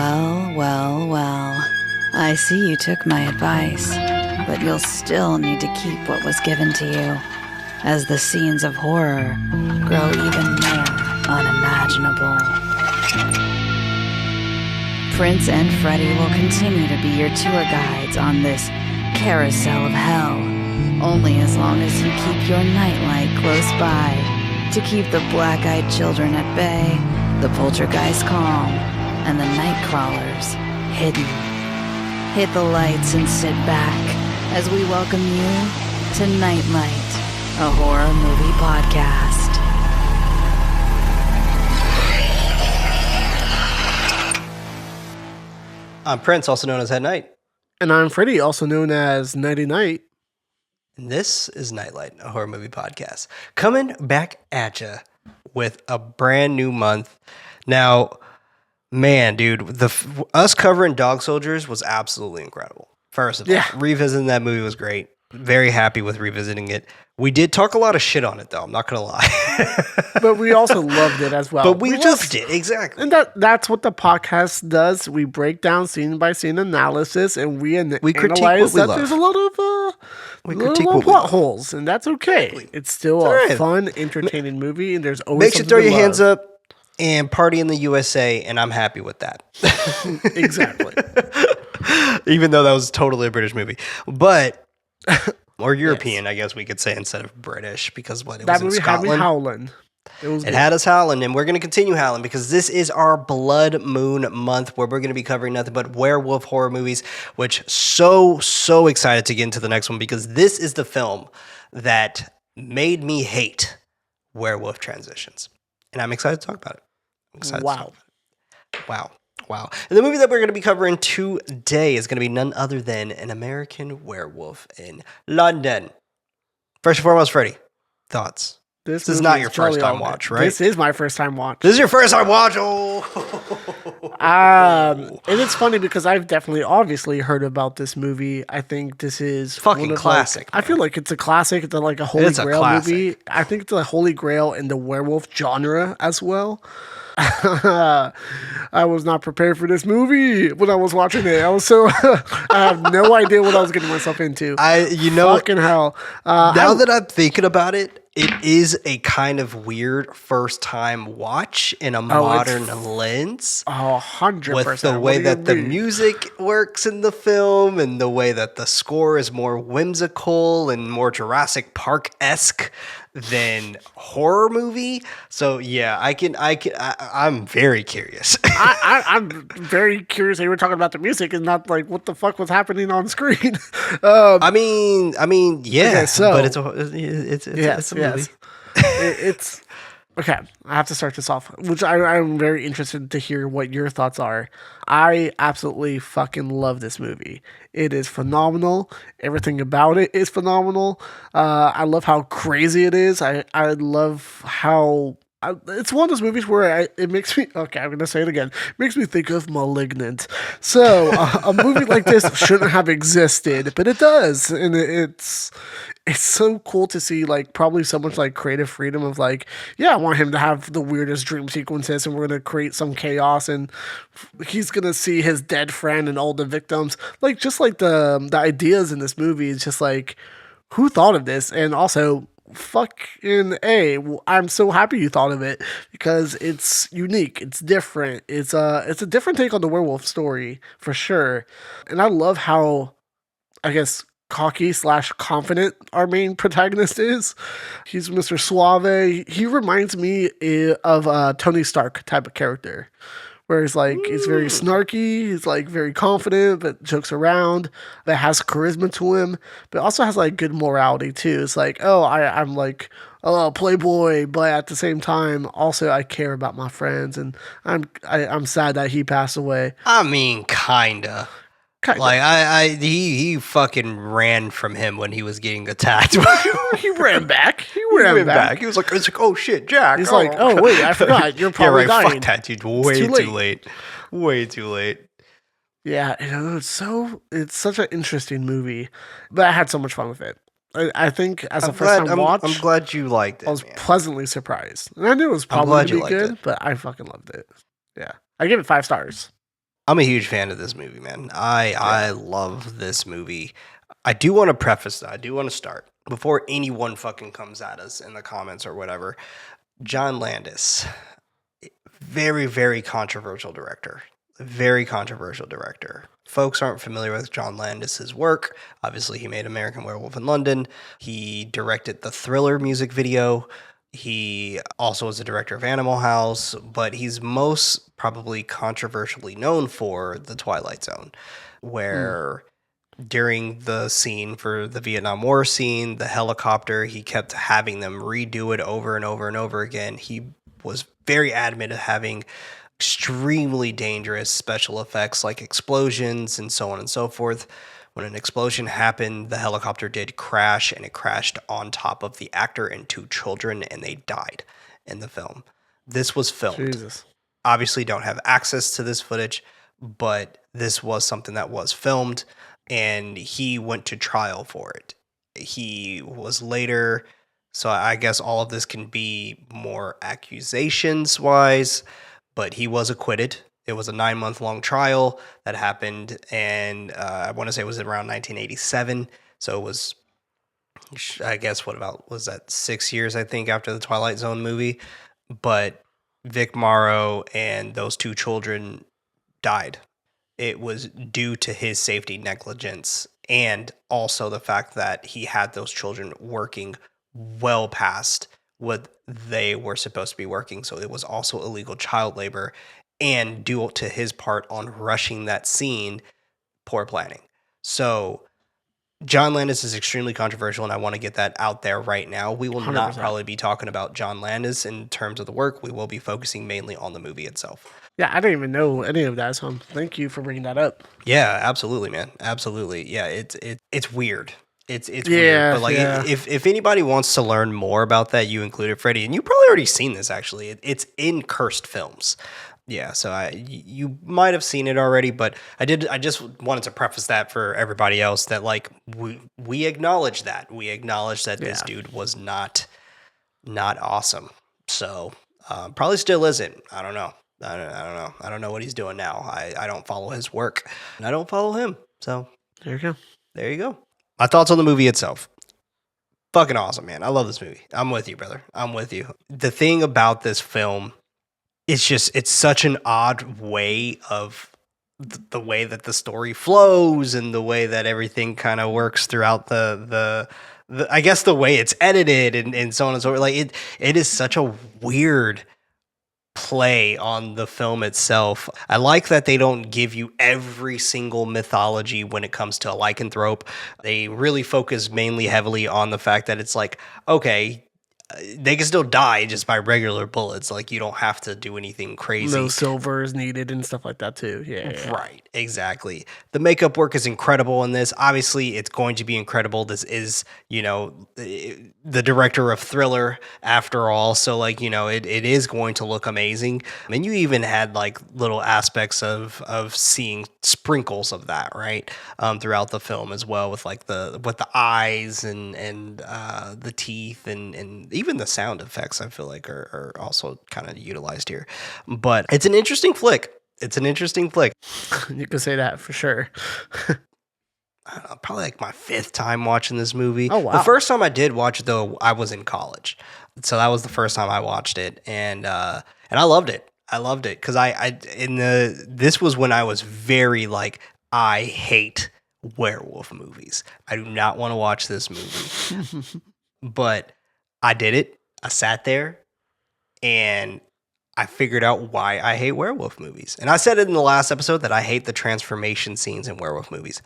Well. I see you took my advice, but you'll still need to keep what was given to you, as the scenes of horror grow even more unimaginable. Prince and Freddy will continue to be your tour guides on this carousel of hell, only as long as you keep your nightlight close by to keep the black-eyed children at bay, the poltergeist calm, and the night crawlers hidden. Hit the lights and sit back as we welcome you to Nightlight, a horror movie podcast. I'm Prince, also known as Head Knight. And I'm Freddy, also known as Nighty Night. And this is Nightlight, a horror movie podcast. Coming back at you with a brand new month. Now, man, dude, us covering Dog Soldiers was absolutely incredible. First of all, revisiting that movie was great. Very happy with revisiting it. We did talk a lot of shit on it, though. I'm not going to lie. But we also loved it as well. But we loved it, exactly. And that's what the podcast does. We break down scene by scene analysis, and we analyze that there's a lot of plot holes, and that's okay. Exactly. It's still a fun, entertaining movie, and there's always makes you throw your hands up and party in the USA, and I'm happy with that. Exactly. Even though that was totally a British movie. But, or European, I guess we could say, instead of British, because it was in Scotland. Had me howling. It had us howling, and we're going to continue howling because this is our Blood Moon month where we're going to be covering nothing but werewolf horror movies, which so excited to get into the next one because this is the film that made me hate werewolf transitions. And I'm excited to talk about it. Wow. And the movie that we're going to be covering today is going to be none other than An American Werewolf in London. First and foremost, Freddy, thoughts? This is not your first time watch, right? This is my first time watch. This is your first time watch? Oh! And it's funny because I've definitely, obviously heard about this movie. I think this is fucking classic. I feel like it's a classic. It's like a holy grail movie. I think it's a holy grail in the werewolf genre as well. I was not prepared for this movie when I was watching it. I have no idea what I was getting myself into. Fucking hell. Now that I'm thinking about it, it is a kind of weird first time watch in a modern lens. 100%. With the way that the music works in the film and the way that the score is more whimsical and more Jurassic Park-esque than horror movie. So yeah, I'm very curious. I'm very curious that you were talking about the music and not like what the fuck was happening on screen. I mean, yeah. Okay, but it's a movie. It's okay. I have to start this off, which I'm very interested to hear what your thoughts are. I absolutely fucking love this movie. It is phenomenal. Everything about it is phenomenal. I love how crazy it is. I love how it's one of those movies where it makes me, okay, I'm going to say it again. It makes me think of Malignant. So a movie like this shouldn't have existed, but it does. And it's so cool to see like probably so much like creative freedom of like, yeah, I want him to have the weirdest dream sequences and we're going to create some chaos and he's going to see his dead friend and all the victims. Like just like the ideas in this movie is just like, who thought of this? And also, fucking I'm so happy you thought of it because it's unique, it's different, it's a different take on the werewolf story for sure. And I love how, I guess, cocky / confident our main protagonist is. He's Mr. Suave. He reminds me of Tony Stark type of character. Where he's like, he's very snarky, he's like very confident, but jokes around, but has charisma to him, but also has like good morality too. It's like, I'm like, playboy, but at the same time, also I care about my friends, and I'm sad that he passed away. I mean, kinda. Like he fucking ran from him when he was getting attacked. He ran back. He back. He was like, oh shit, Jack. He's like, oh wait, I forgot. You're probably dying. Fuck that, dude. Way too late. Way too late. Yeah, it's such an interesting movie, but I had so much fun with it. I think as a first time watch, I'm glad you liked it. I was pleasantly surprised, and I knew it was probably going to be good, but I fucking loved it. Yeah, I gave it 5 stars. I'm a huge fan of this movie, man. I love this movie. I do want to preface that. I do want to start before anyone fucking comes at us in the comments or whatever. John Landis, very, very controversial director. Very controversial director. Folks aren't familiar with John Landis's work. Obviously, he made American Werewolf in London. He directed the Thriller music video. He also is the director of Animal House, but he's most probably controversially known for The Twilight Zone, where during the scene for the Vietnam War scene, the helicopter, he kept having them redo it over and over and over again. He was very adamant of having extremely dangerous special effects like explosions and so on and so forth. When an explosion happened, the helicopter did crash, and it crashed on top of the actor and two children, and they died in the film. This was filmed. Jesus. Obviously, don't have access to this footage, but this was something that was filmed, and he went to trial for it. He was later, so I guess all of this can be more accusations-wise, but he was acquitted. It was a 9-month-long trial that happened, and I want to say it was around 1987. So it was, I guess, was that 6 years, I think, after the Twilight Zone movie? But Vic Morrow and those two children died. It was due to his safety negligence, and also the fact that he had those children working well past what they were supposed to be working. So it was also illegal child labor, and due to his part on rushing that scene, poor planning. So John Landis is extremely controversial, and I want to get that out there right now. We will not 100%. probably be talking about John Landis in terms of the work. We will be focusing mainly on the movie itself. Yeah, I didn't even know any of that, so thank you for bringing that up. Yeah, absolutely, man. Absolutely. Yeah, it's weird. It's Yeah, weird. But like yeah. if anybody wants to learn more about that, you included Freddie, and you probably already seen this actually. It's in Cursed Films. Yeah, so you might have seen it already, but I just wanted to preface that for everybody else that like we acknowledge that. We acknowledge that this Yeah. dude was not awesome. So probably still isn't. I don't know. I don't know. I don't know what he's doing now. I don't follow his work, and I don't follow him. So There you go. there you go. My thoughts on the movie itself. Fucking awesome, man. I love this movie. I'm with you, brother. I'm with you. The thing about this film, it's such an odd way of the way that the story flows and the way that everything kind of works throughout the I guess the way it's edited and so on and so forth. Like it is such a weird play on the film itself. I like that they don't give you every single mythology when it comes to lycanthrope. They really focus mainly heavily on the fact that it's like, okay, they can still die just by regular bullets. Like you don't have to do anything crazy. No silver is needed and stuff like that too. Yeah. Right, exactly. The makeup work is incredible in this. Obviously, it's going to be incredible. This is, the director of Thriller after all. So, like, it is going to look amazing. And you even had like little aspects of seeing sprinkles of that, right, throughout the film as well, with like the eyes and the teeth and even the sound effects. I feel like are also kind of utilized here. But it's an interesting flick. It's an interesting flick. You can say that for sure. I don't know, probably like my 5th time watching this movie. Oh, wow. The first time I did watch it, though, I was in college, so that was the first time I watched it, and I loved it. I loved it because this was when I was very like, I hate werewolf movies. I do not want to watch this movie, but I did it. I sat there, and I figured out why I hate werewolf movies. And I said it in the last episode that I hate the transformation scenes in werewolf movies.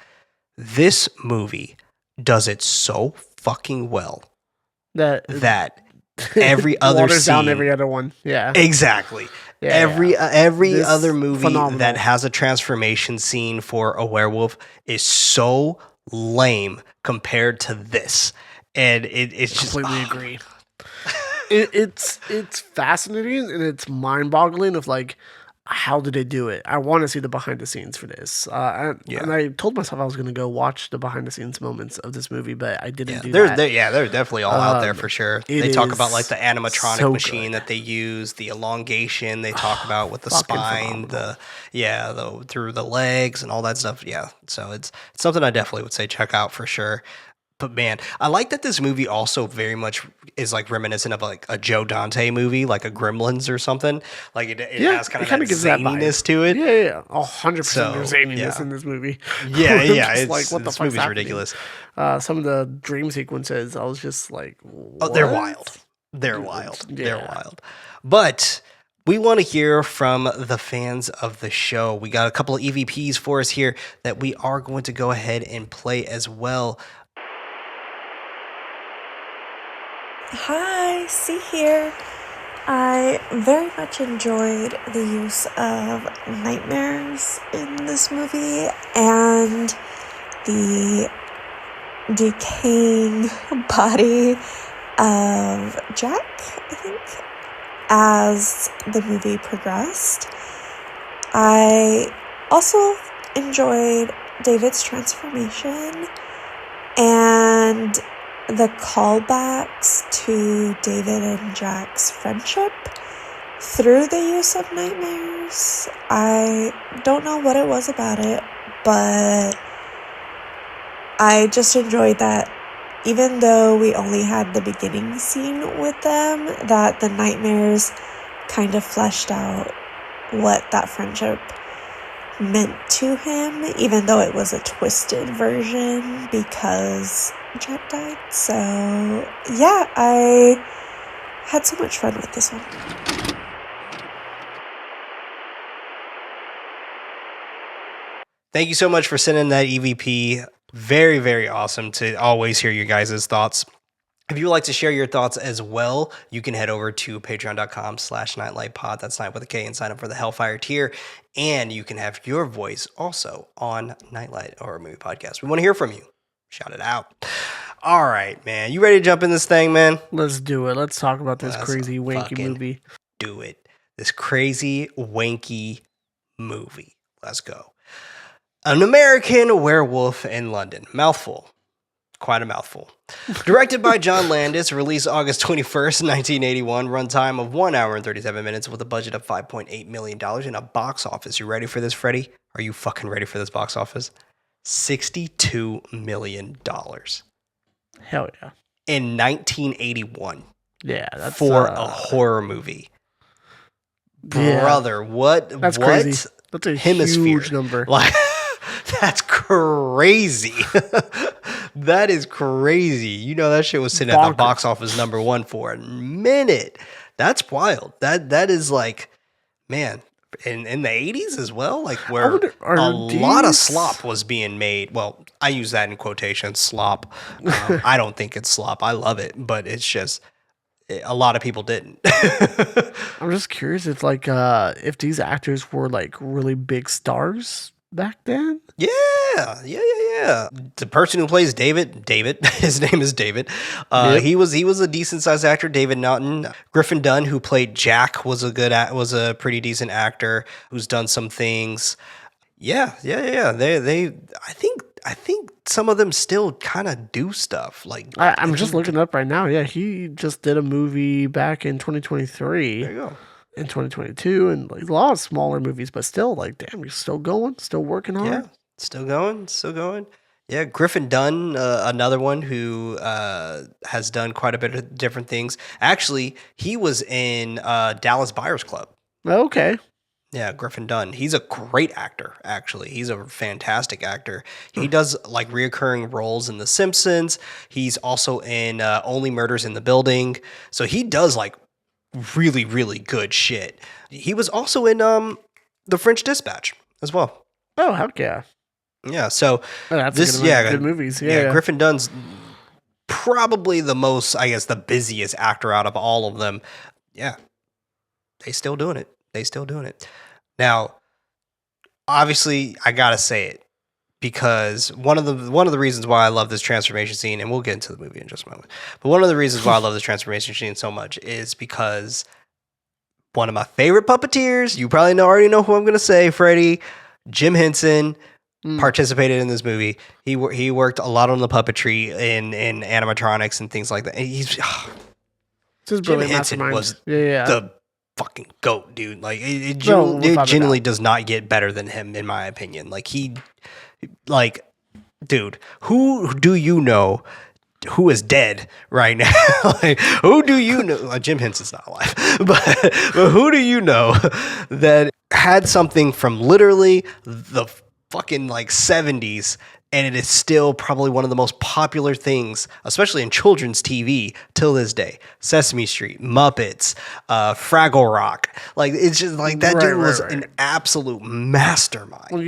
This movie does it so fucking well That every other waters scene, down every other one. Yeah. exactly. Yeah, every This other movie phenomenal. that has a transformation scene for a werewolf is so lame compared to this, and it's just Completely agree. It's fascinating and it's mind-boggling of like how did they do it? I want to see the behind the scenes for this. And I told myself I was going to go watch the behind the scenes moments of this movie, but I didn't do that. They're definitely all out there for sure. They talk about like the animatronic so machine good. that they use, the elongation they talk about with the spine, through the legs and all that stuff. Yeah, so it's something I definitely would say check out for sure. But man, I like that this movie also very much is like reminiscent of like a Joe Dante movie, like a Gremlins or something. Like it has kind of that gives that zaniness vibe. to it. Yeah. 100% there's zaniness in this movie. Yeah, It's like, what the this fuck's movie's happening? ridiculous. Some of the dream sequences, I was just like, what? Oh, they're wild. They're wild. Yeah. They're wild. But we want to hear from the fans of the show. We got a couple of EVPs for us here that we are going to go ahead and play as well. Hi, C here. I very much enjoyed the use of nightmares in this movie and the decaying body of Jack, I think, as the movie progressed. I also enjoyed David's transformation and the callbacks to David and Jack's friendship through the use of nightmares. I don't know what it was about it, but I just enjoyed that even though we only had the beginning scene with them, that the nightmares kind of fleshed out what that friendship meant to him, even though it was a twisted version because Jack died. So yeah, I had so much fun with this one. Thank you so much for sending that EVP. Very, very awesome to always hear your guys' thoughts. If you would like to share your thoughts as well, you can head over to patreon.com/nightlightpod. That's night with a K, and sign up for the Hellfire tier. And you can have your voice also on Nightlight Horror Movie Podcast. We want to hear from you. Shout it out. All right, man. You ready to jump in this thing, man? Let's do it. Let's talk about this crazy, wanky movie. Do it. This crazy, wanky movie. Let's go. An American Werewolf in London. Mouthful. Quite a mouthful. Directed by John Landis, released August 21st, 1981, runtime of 1 hour and 37 minutes with a budget of $5.8 million and a box office. You ready for this, Freddie? Are you fucking ready for this box office? $62 million. Hell yeah. In 1981. Yeah, that's for a horror movie. Brother, that's crazy. That's a hemisphere. Huge number. Like, that's crazy. That is crazy. You know, that shit was sitting at the box office number one for a minute. That's wild. That is like, man, in the 80s as well, like where a lot of slop was being made. Well, I use that in quotations, slop. I don't think it's slop. I love it, but it's just a lot of people didn't. I'm just curious if these actors were like really big stars back then. Yeah. The person who plays David, his name is David. He was a decent sized actor. David Naughton. Griffin Dunn, who played Jack, was a pretty decent actor who's done some things. Yeah. I think some of them still kind of do stuff. Like I'm just looking up right now. Yeah, he just did a movie back in 2023. There you go. In 2022, and like a lot of smaller movies, but still, like, damn, you're still going, still working hard. Yeah, still going. Yeah, Griffin Dunn, another one who has done quite a bit of different things. Actually, he was in Dallas Buyers Club. Okay. Yeah, Griffin Dunn. He's a great actor, actually. He's a fantastic actor. He does like reoccurring roles in The Simpsons. He's also in Only Murders in the Building. So he does like really, really good shit. He was also in The French Dispatch as well. Oh, heck yeah. Yeah, so good movies. Yeah, Griffin Dunn's probably the most, I guess, the busiest actor out of all of them. Yeah. They still doing it. Now, obviously, I gotta say it because one of the reasons why I love this transformation scene, and we'll get into the movie in just a moment, but one of the reasons why I love this transformation scene so much is because one of my favorite puppeteers. You probably already know who I'm going to say, Freddie. Jim Henson participated in this movie. He worked a lot on the puppetry in animatronics and things like that. And Jim Henson was the fucking GOAT, dude. Like it genuinely does not get better than him, in my opinion. Dude, who do you know who is dead right now? Like, who do you know? Jim Henson's not alive, but who do you know that had something from literally the fucking 70s, and it is still probably one of the most popular things, especially in children's TV till this day? Sesame Street, Muppets, Fraggle Rock. Like, it's just like that dude was an absolute mastermind. When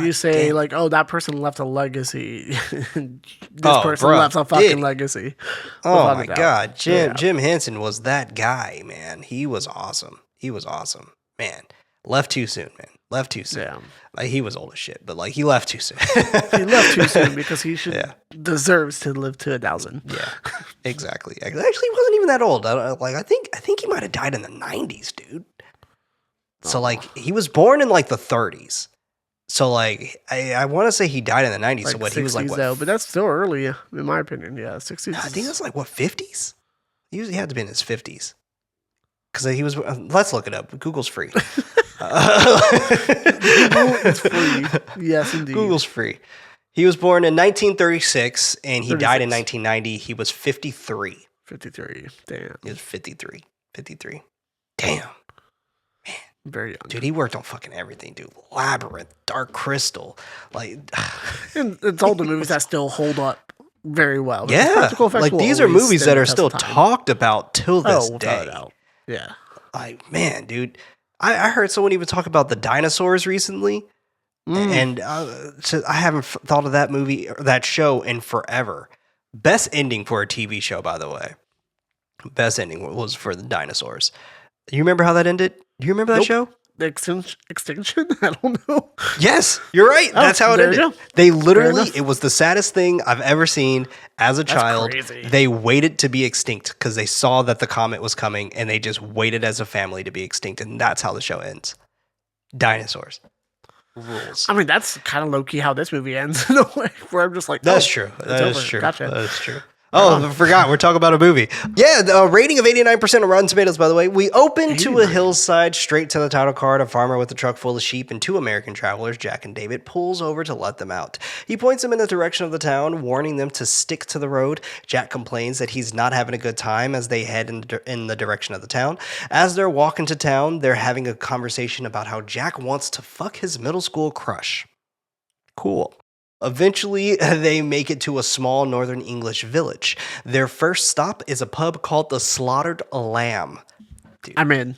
you say that person left a legacy, this person left a fucking legacy. Oh my God, Jim Henson was that guy, man. He was awesome. Man. Left too soon, man. Yeah. Like, he was old as shit, but he left too soon. He left too soon because he deserves to live to 1,000. Yeah, exactly. Actually, he wasn't even that old. I think he might have died in the 90s, dude. So he was born in the 30s. So I want to say he died in the 90s. So what, he was what? Though, but that's still early, in my opinion. Yeah, 60s. No, I think that's 50s. He had to be in his 50s. Because he was. Let's look it up. Google's free. It's free. Yes, indeed. Google's free. He was born in 1936 and he died in 1990. He was 53. 53. Damn. He was 53. Damn. Man. Very young. Dude, he worked on fucking everything, dude. Labyrinth, Dark Crystal. And it's all the movies that still hold up very well. Yeah. These are movies that are still talked about till this day. Yeah. Man, dude. I heard someone even talk about the dinosaurs recently, and so I haven't thought of that movie or that show in forever. Best ending for a TV show, by the way. Best ending was for the dinosaurs. You remember how that ended? Do you remember that show? The extinction? I don't know. Yes, you're right. That's how it ended. They literally, it was the saddest thing I've ever seen as a child. Crazy. They waited to be extinct because they saw that the comet was coming, and they just waited as a family to be extinct, and that's how the show ends. Dinosaurs. Rules. I mean, that's kind of low-key how this movie ends in a way, where I'm just that's true. That is true. Gotcha. That is true. Oh, I forgot. We're talking about a movie. Yeah, the rating of 89% on Rotten Tomatoes, by the way. We open to a hillside, straight to the title card. A farmer with a truck full of sheep and two American travelers, Jack and David, pulls over to let them out. He points them in the direction of the town, warning them to stick to the road. Jack complains that he's not having a good time as they head in the direction of the town. As they're walking to town, they're having a conversation about how Jack wants to fuck his middle school crush. Cool. Eventually, they make it to a small northern English village. Their first stop is a pub called the Slaughtered Lamb. Dude, I'm in.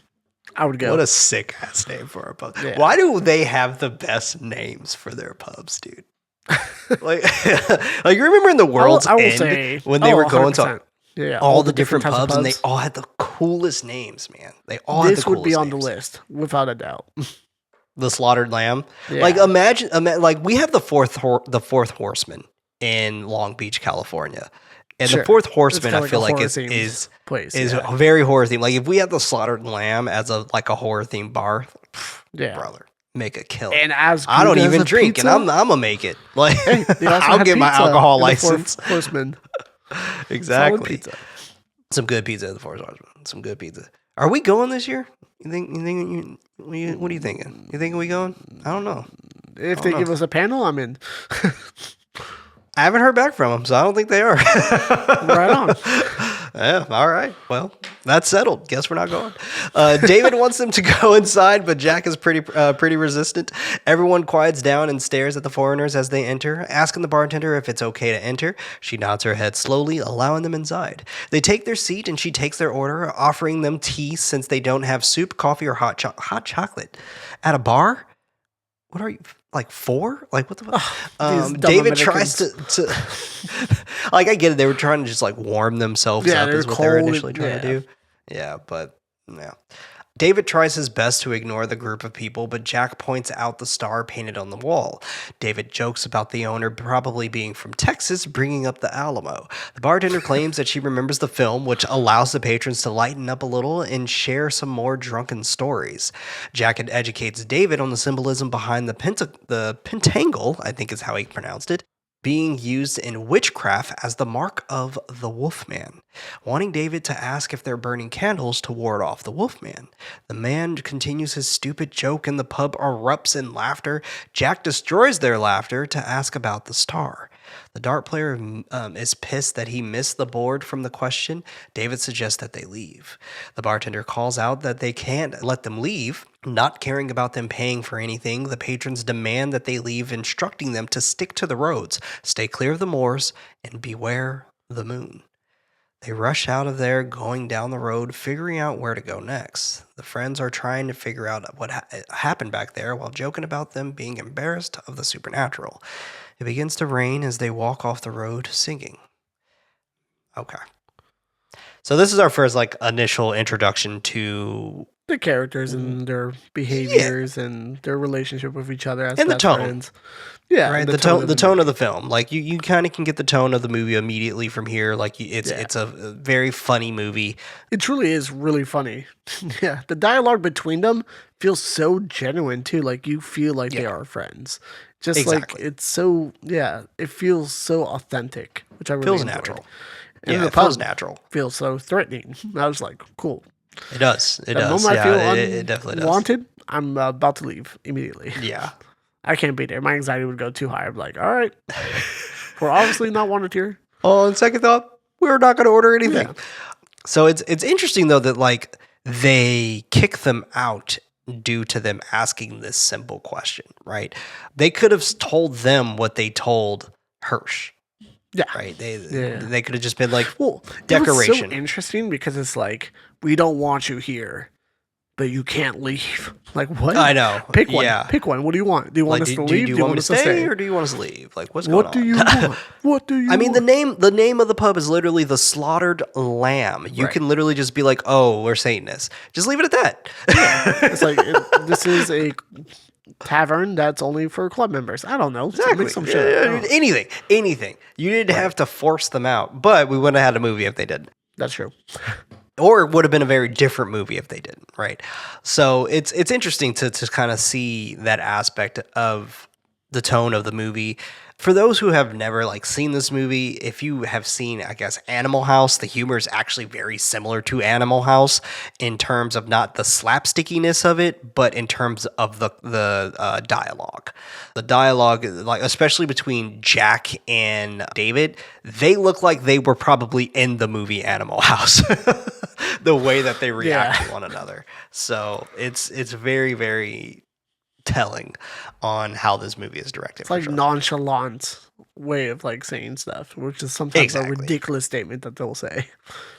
I would go. What a sick ass name for a pub. Yeah. Why do they have the best names for their pubs, dude? like you remember in the World's End when they were going to all the different pubs and they all had the coolest names, man. They all had the coolest names. This would be on the list, without a doubt. The Slaughtered Lamb. Yeah. Imagine, we have the fourth Horseman in Long Beach, California, and the Fourth Horseman, I feel like is a very horror theme. Like if we had the Slaughtered Lamb as a horror themed bar, brother, make a kill. And as I don't even drink, pizza? And I'm gonna make it. Like I'll get my alcohol license. Horseman, exactly. Some good pizza at the Fourth Horseman. Some good pizza. Are we going this year? You think? What are you thinking? You think we going? I don't know. If they give us a panel, I'm in. I haven't heard back from them, so I don't think they are. Right on. Yeah, all right. Well, that's settled. Guess we're not going. David wants them to go inside, but Jack is pretty resistant. Everyone quiets down and stares at the foreigners as they enter, asking the bartender if it's okay to enter. She nods her head slowly, allowing them inside. They take their seat, and she takes their order, offering them tea since they don't have soup, coffee, or hot chocolate. At a bar? What are you, 4? What the fuck? David tries to I get it. They were trying to just warm themselves up is what they were initially trying to do. Yeah, but yeah. David tries his best to ignore the group of people, but Jack points out the star painted on the wall. David jokes about the owner probably being from Texas, bringing up the Alamo. The bartender claims that she remembers the film, which allows the patrons to lighten up a little and share some more drunken stories. Jack educates David on the symbolism behind the pentangle, I think is how he pronounced it, being used in witchcraft as the mark of the Wolfman, wanting David to ask if they're burning candles to ward off the Wolfman. The man continues his stupid joke and the pub erupts in laughter. Jack destroys their laughter to ask about the star. The dart player is pissed that he missed the board from the question. David suggests that they leave. The bartender calls out that they can't let them leave. Not caring about them paying for anything, the patrons demand that they leave, instructing them to stick to the roads, stay clear of the moors, and beware the moon. They rush out of there, going down the road, figuring out where to go next. The friends are trying to figure out what happened back there while joking about them being embarrassed of the supernatural. It begins to rain as they walk off the road singing. Okay. So this is our first initial introduction to the characters and their behaviors and their relationship with each other as and the tone. Friends. Yeah, right. The tone of the film. Like you kind of can get the tone of the movie immediately from here. It's a very funny movie. It truly is really funny. Yeah, the dialogue between them feels so genuine too. Like you feel like they are friends. Just exactly. It's so it feels so authentic, which I really feels enjoyed. Natural. And it feels natural. Feels so threatening. I was like, cool. It does. It does. Moment I feel it definitely does. Wanted, I'm about to leave immediately. Yeah. I can't be there. My anxiety would go too high. I'm like, all right, we're obviously not wanted here. On second thought, we're not going to order anything. Yeah. So it's interesting though that they kick them out due to them asking this simple question, right? They could have told them what they told Hirsch. Yeah. Right. They could have just been decoration. It was so interesting because it's like, we don't want you here, but you can't leave. Like, what? I know. Pick one. Yeah. Pick one. What do you want? Do you want us to leave? Do you want us to stay or do you want us to leave? What's going on? What do you want? What do you I mean, the name of the pub is literally the Slaughtered Lamb. You can literally just be like, oh, we're Satanists. Just leave it at that. Yeah. It's like, this is a tavern that's only for club members. I don't know. Exactly. Make some shit. Anything. You didn't have to force them out, but we wouldn't have had a movie if they didn't. That's true. Or it would have been a very different movie if they didn't, right? So it's interesting to kind of see that aspect of the tone of the movie. For those who have never seen this movie, if you have seen, I guess, Animal House, the humor is actually very similar to Animal House in terms of not the slapstickiness of it, but in terms of the dialogue. The dialogue, especially between Jack and David, they look like they were probably in the movie Animal House. The way that they react to one another. So it's very, very telling on how this movie is directed. It's nonchalant way of saying stuff, which is sometimes a ridiculous statement that they'll say,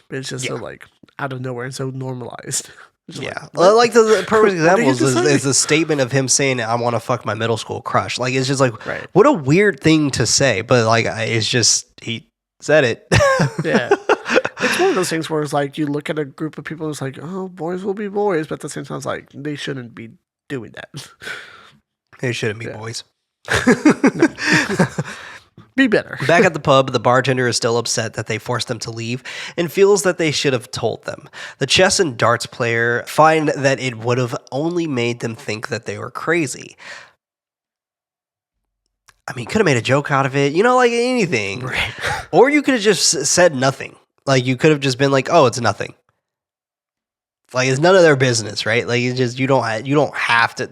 but it's just so out of nowhere and so normalized. Yeah, the perfect example is the statement of him saying, "I want to fuck my middle school crush." It's just what a weird thing to say, but it's just he said it. Yeah. It's one of those things where it's you look at a group of people, it's oh, boys will be boys, but at the same time, it's they shouldn't be doing that. They shouldn't be boys. Be better. Back at the pub, the bartender is still upset that they forced them to leave and feels that they should have told them. The chess and darts player find that it would have only made them think that they were crazy. I mean, could have made a joke out of it, anything. Right. Or you could have just said nothing. You could have just been oh, it's nothing. It's none of their business, right? You don't have to,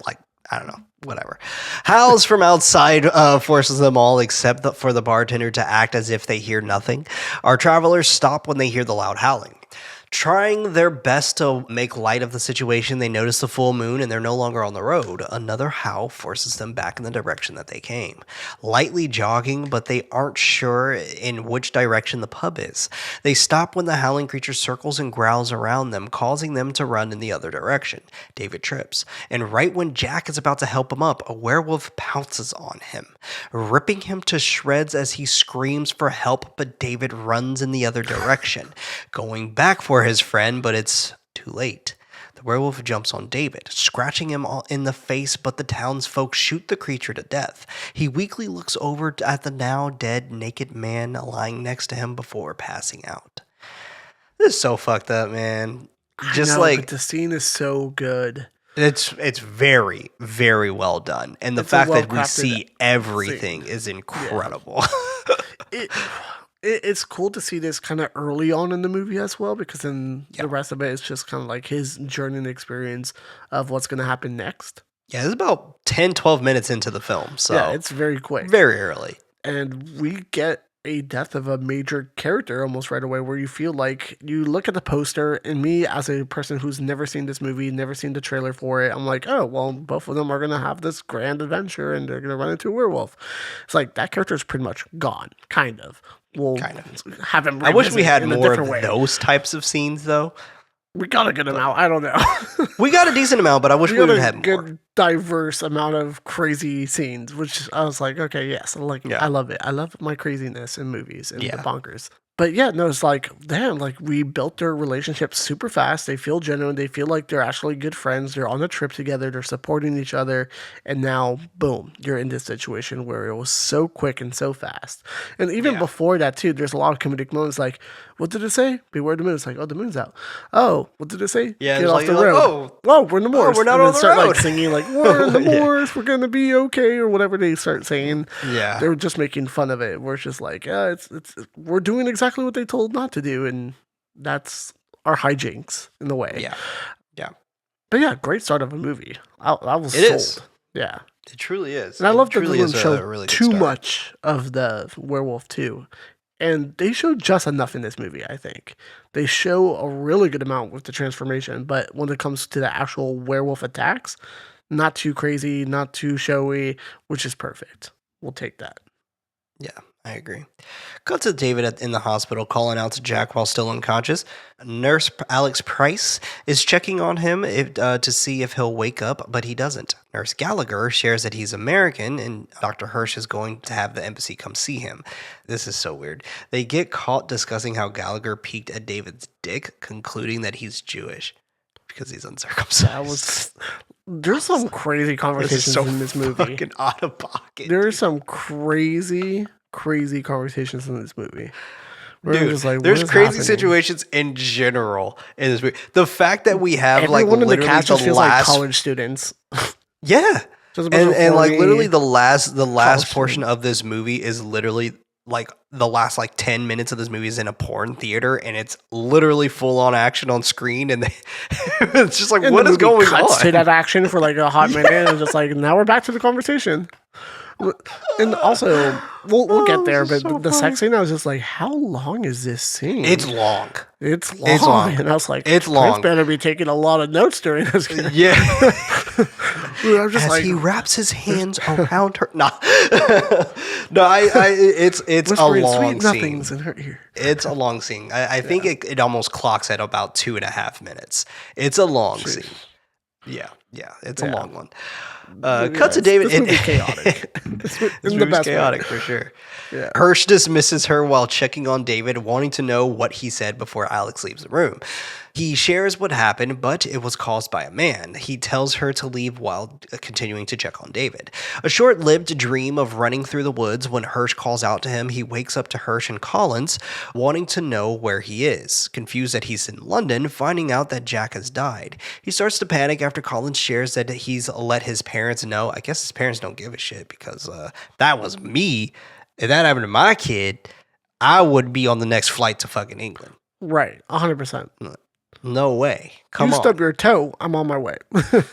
I don't know, whatever. Howls from outside forces them all except for the bartender to act as if they hear nothing. Our travelers stop when they hear the loud howling. Trying their best to make light of the situation, they notice the full moon and they're no longer on the road. Another howl forces them back in the direction that they came. Lightly jogging, but they aren't sure in which direction the pub is. They stop when the howling creature circles and growls around them, causing them to run in the other direction. David trips, and right when Jack is about to help him up, a werewolf pounces on him, ripping him to shreds as he screams for help, but David runs in the other direction, going back for his friend, but it's too late. The werewolf jumps on David, scratching him all in the face, but the townsfolk shoot the creature to death. He weakly looks over at the now dead naked man lying next to him before passing out. This is so fucked up, man. Just I know, like but the scene is so good. it's very, very well done. And the It's a fact that we well-crafted see everything is incredible. It's cool to see this kind of early on in the movie as well, because then the rest of it is just kind of like his journey and experience of what's going to happen next. Yeah, it's about 10, 12 minutes into the film. So Yeah, it's very quick. very early. And we get a death of a major character almost right away, where you feel like you look at the poster, and me as a person who's never seen this movie, never seen the trailer for it, I'm like, oh, well, both of them are going to have this grand adventure and they're going to run into a werewolf. It's like that character is pretty much gone, kind of. We'll have him. I wish we had in a more different of way. those types of scenes, though. We got a good amount. I don't know. We got a decent amount, but I wish we would have had good, more. diverse amount of crazy scenes, which I was like, okay, yes, I love it. I love my craziness in movies and the bonkers. But yeah, no, it's like, damn, like we built their relationship super fast. They feel genuine. They feel like they're actually good friends. They're on a trip together. They're supporting each other. And now, boom, you're in this situation where it was so quick and so fast. And even before that, too, there's a lot of comedic moments like, what did it say? Beware the moon. It's like, oh, the moon's out. Oh, what did it say? Yeah, get off like, the like, road. Oh, we're in the moors. we're not and on then the start road. like singing like, we're in the moors. We're going to be okay, or whatever they start saying. Yeah. They were just making fun of it. We're just like, it's we're doing exactly what they told not to do, and that's our hijinks in the way. Yeah. But yeah, great start of a movie. I was It sold. is. Yeah. It truly is. And I love that they truly didn't is show a really good too start. much of the werewolf too. And they showed just enough in this movie, I think. They show a really good amount with the transformation, but when it comes to the actual werewolf attacks, not too crazy, not too showy, which is perfect. We'll take that. Yeah, I agree. Cut to David in the hospital calling out to Jack while still unconscious. Nurse Alex Price is checking on him to see if he'll wake up, but he doesn't. Nurse Gallagher shares that he's American, and Dr. Hirsch is going to have the embassy come see him. This is so weird. They get caught discussing how Gallagher peeked at David's dick, concluding that he's Jewish because he's uncircumcised. There's some crazy conversations in this movie. Fucking out of pocket. There are some crazy conversations in this movie. Dude, just like, there's what is crazy happening? situations in general in this movie. The fact that we have Everyone like in the literally cast the just feels like last college students. yeah, Just a bunch of and like horny literally the last college portion of this movie is literally like the last like 10 minutes of this movie is in a porn theater, and it's literally full on action on screen, and it's just like, and what the is movie going cuts on? to that action for like a hot minute, and just like, now we're back to the conversation. And also, we'll get there, but so the funny. sex scene, I was just like, how long is this scene? It's long. It's long. It's long. And I was like, It's Prince long. better be taking a lot of notes during this. Yeah. I'm just As like, he wraps his hands around her. Nah. No, it's a whispering long sweet scene. nothings in her ear. It's a long scene. I think it almost clocks at about 2.5 minutes. It's a long scene. Yeah, it's a long one. Cut to David. This movie's chaotic. This in the movie's best way. chaotic for sure. Yeah. Hirsch dismisses her while checking on David, wanting to know what he said before Alex leaves the room. He shares what happened, but it was caused by a man. He tells her to leave while continuing to check on David. A short-lived dream of running through the woods. When Hirsch calls out to him, he wakes up to Hirsch and Collins, wanting to know where he is. Confused that he's in London, finding out that Jack has died. He starts to panic after Collins shares that he's let his parents know. I guess his parents don't give a shit because that was me. If that happened to my kid, I would be on the next flight to fucking England. Right, 100%. No way. Come you on. stub your toe, I'm on my way.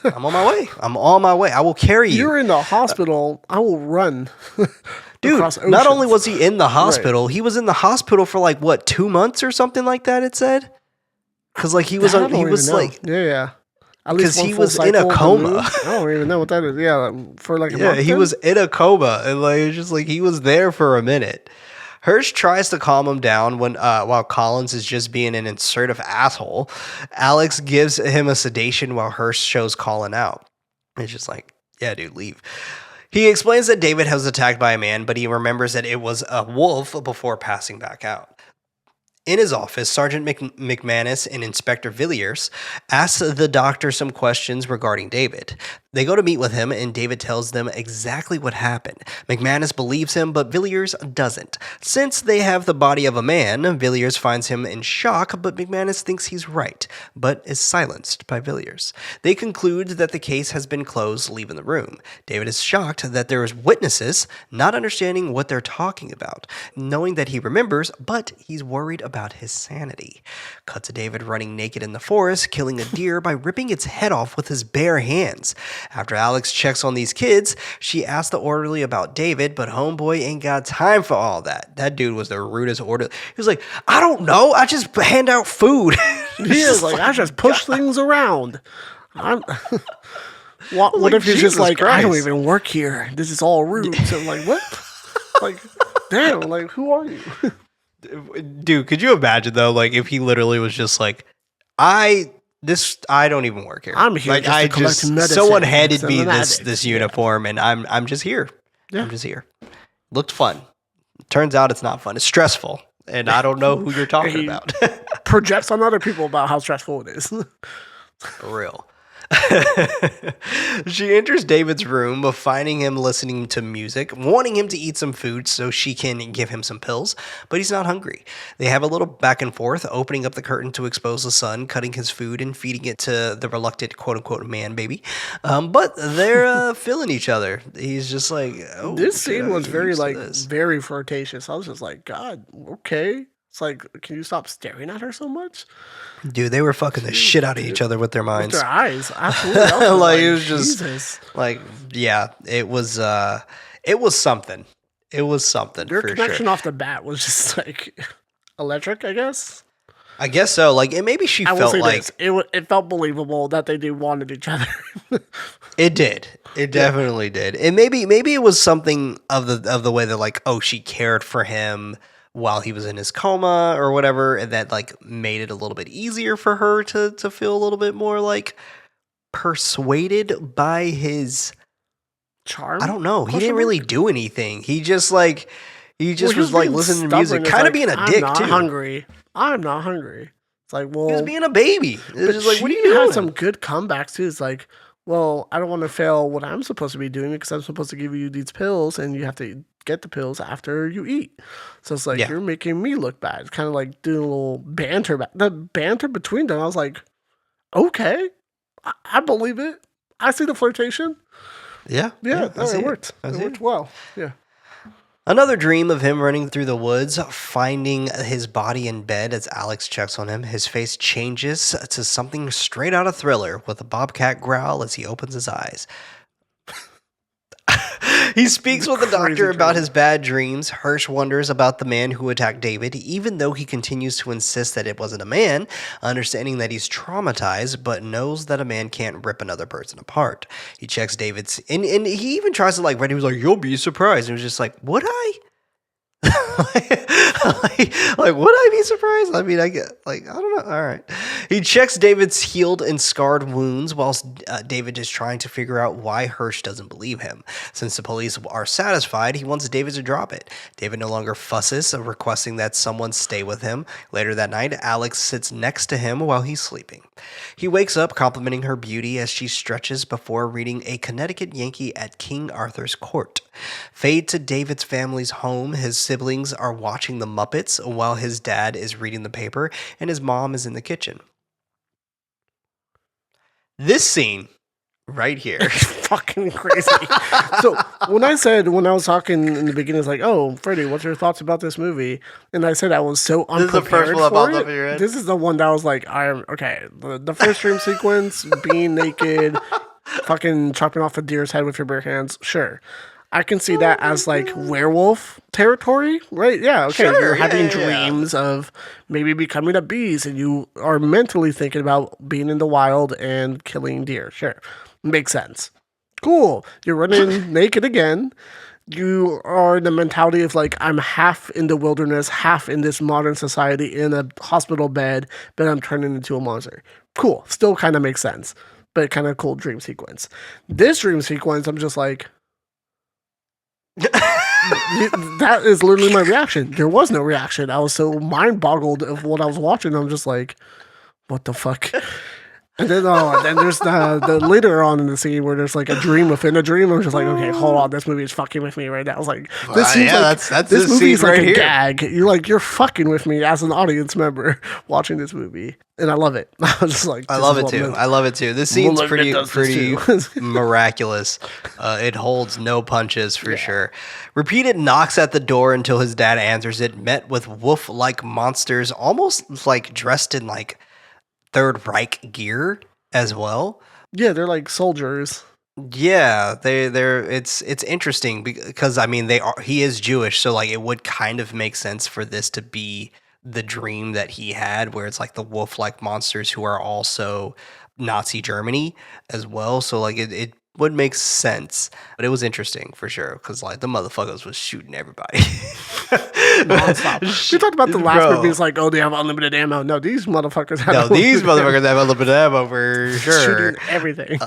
I'm on my way. I'm on my way. I will carry you. You're in the hospital, I will run. Dude, across not only oceans. was he in the hospital, he was in the hospital for like, what, 2 months or something like that, it said? Because like he was, I don't he even was know. like, yeah. At because least one he full was in a cycle of the coma. moon. I don't even know what that is. Yeah, for like a yeah, month. he then? was in a coma. And like, it's just like he was there for a minute. Hirsch tries to calm him down while Collins is just being an insertive asshole. Alex gives him a sedation while Hirsch shows Colin out. It's just like, yeah, dude, leave. He explains that David was attacked by a man, but he remembers that it was a wolf before passing back out. In his office, Sergeant McManus and Inspector Villiers ask the doctor some questions regarding David. They go to meet with him, and David tells them exactly what happened. McManus believes him, but Villiers doesn't. Since they have the body of a man, Villiers finds him in shock, but McManus thinks he's right, but is silenced by Villiers. They conclude that the case has been closed, leaving the room. David is shocked that there is witnesses, not understanding what they're talking about, knowing that he remembers, but he's worried about his sanity. Cut to David running naked in the forest, killing a deer by ripping its head off with his bare hands. After Alex checks on these kids, she asks the orderly about David, but homeboy ain't got time for all that. That dude was the rudest orderly. He was like, I don't know, I just hand out food. He is like, I just push things around. What if he's just like, I don't even work here. This is all rude. So I'm like, what? Like, damn, like, who are you? Dude, could you imagine though, like if he literally was just like, I don't even work here. I'm here like just to collect medicine. Someone handed me this uniform and I'm just here. Yeah. I'm just here. Looked fun. Turns out it's not fun. It's stressful. And I don't know who you're talking about. Projects on other people about how stressful it is. For real. She enters David's room, finding him listening to music, wanting him to eat some food so she can give him some pills, but he's not hungry. They have a little back and forth, opening up the curtain to expose the son, cutting his food and feeding it to the reluctant quote-unquote man baby. But they're feeling each other. He's just like, oh, this scene was very flirtatious. I was just like, God, okay. It's like, can you stop staring at her so much? Dude, they were fucking the shit out of each other with their minds. With their eyes, absolutely. Like, it was just Jesus. Like, yeah, it was something. It was something. Their for connection sure. Off the bat was just like electric, I guess. I guess so. Like, and maybe she felt like it felt believable that they wanted each other. It did. It definitely did. And maybe it was something of the way that like, oh, she cared for him while he was in his coma or whatever, and that like made it a little bit easier for her to feel a little bit more like persuaded by his charm. I don't know. He didn't really do anything. He just was like listening to music, kind of being a dick too. I'm not hungry. It's like, well, he was being a baby. It's just like, what are you doing? doing? Had some good comebacks too. It's like, well, I don't want to fail what I'm supposed to be doing because I'm supposed to give you these pills and you have to get the pills after you eat. So it's like, you're making me look bad. It's kind of like doing a little banter. The banter between them, I was like, okay, I believe it. I see the flirtation. Yeah. It worked. It worked well. Yeah. Another dream of him running through the woods, finding his body in bed as Alex checks on him. His face changes to something straight out of Thriller with a bobcat growl as he opens his eyes. He speaks with the doctor about his bad dreams. Hirsch wonders about the man who attacked David, even though he continues to insist that it wasn't a man, understanding that he's traumatized, but knows that a man can't rip another person apart. He checks David's, and he even tries to like, he was like, you'll be surprised. And he was just like, would I? like, would I be surprised? I mean, I get I don't know. All right. He checks David's healed and scarred wounds whilst David is trying to figure out why Hirsch doesn't believe him. Since the police are satisfied, he wants David to drop it. David no longer fusses, requesting that someone stay with him. Later that night, Alex sits next to him while he's sleeping. He wakes up complimenting her beauty as she stretches before reading A Connecticut Yankee at King Arthur's Court. Fade to David's family's home. His siblings are watching the Muppets while his dad is reading the paper and his mom is in the kitchen. This scene right here. Fucking crazy. So when I was talking in the beginning, it's like, oh, Freddie, what's your thoughts about this movie? And I said I was so unprepared. This is the first one that popped up in your head? This is the one that was like, the first dream sequence, being naked, fucking chopping off a deer's head with your bare hands, sure. I can see that as like werewolf territory, right? Yeah, okay. Sure, you're having dreams of maybe becoming a beast and you are mentally thinking about being in the wild and killing deer. Sure. Makes sense. Cool. You're running naked again. You are in the mentality of like, I'm half in the wilderness, half in this modern society in a hospital bed, but I'm turning into a monster. Cool. Still kind of makes sense, but kind of cool dream sequence. This dream sequence, I'm just like, That is literally my reaction. There was no reaction. I was so mind boggled of what I was watching. I'm just like, what the fuck? And then there's the later on in the scene where there's like a dream within a dream. I'm just like, okay, hold on, this movie is fucking with me right now. I was like, this seems like that's this movie is like right a here. gag. You're fucking with me as an audience member watching this movie, and I love it. I was just like, I love it too. I love it too. This scene's pretty miraculous. It holds no punches for sure. Repeated knocks at the door until his dad answers it, met with wolf-like monsters, almost like dressed in like Third Reich gear as well. Yeah, they're like soldiers. Yeah, they're it's interesting because I mean he is Jewish, so like it would kind of make sense for this to be the dream that he had, where it's like the wolf-like monsters who are also Nazi Germany as well. So like it would make sense, but it was interesting for sure because like the motherfuckers was shooting everybody. Non-stop. We talked about the last movie. It's like, oh, they have unlimited ammo. No, these motherfuckers have have unlimited ammo for sure. Shooting everything.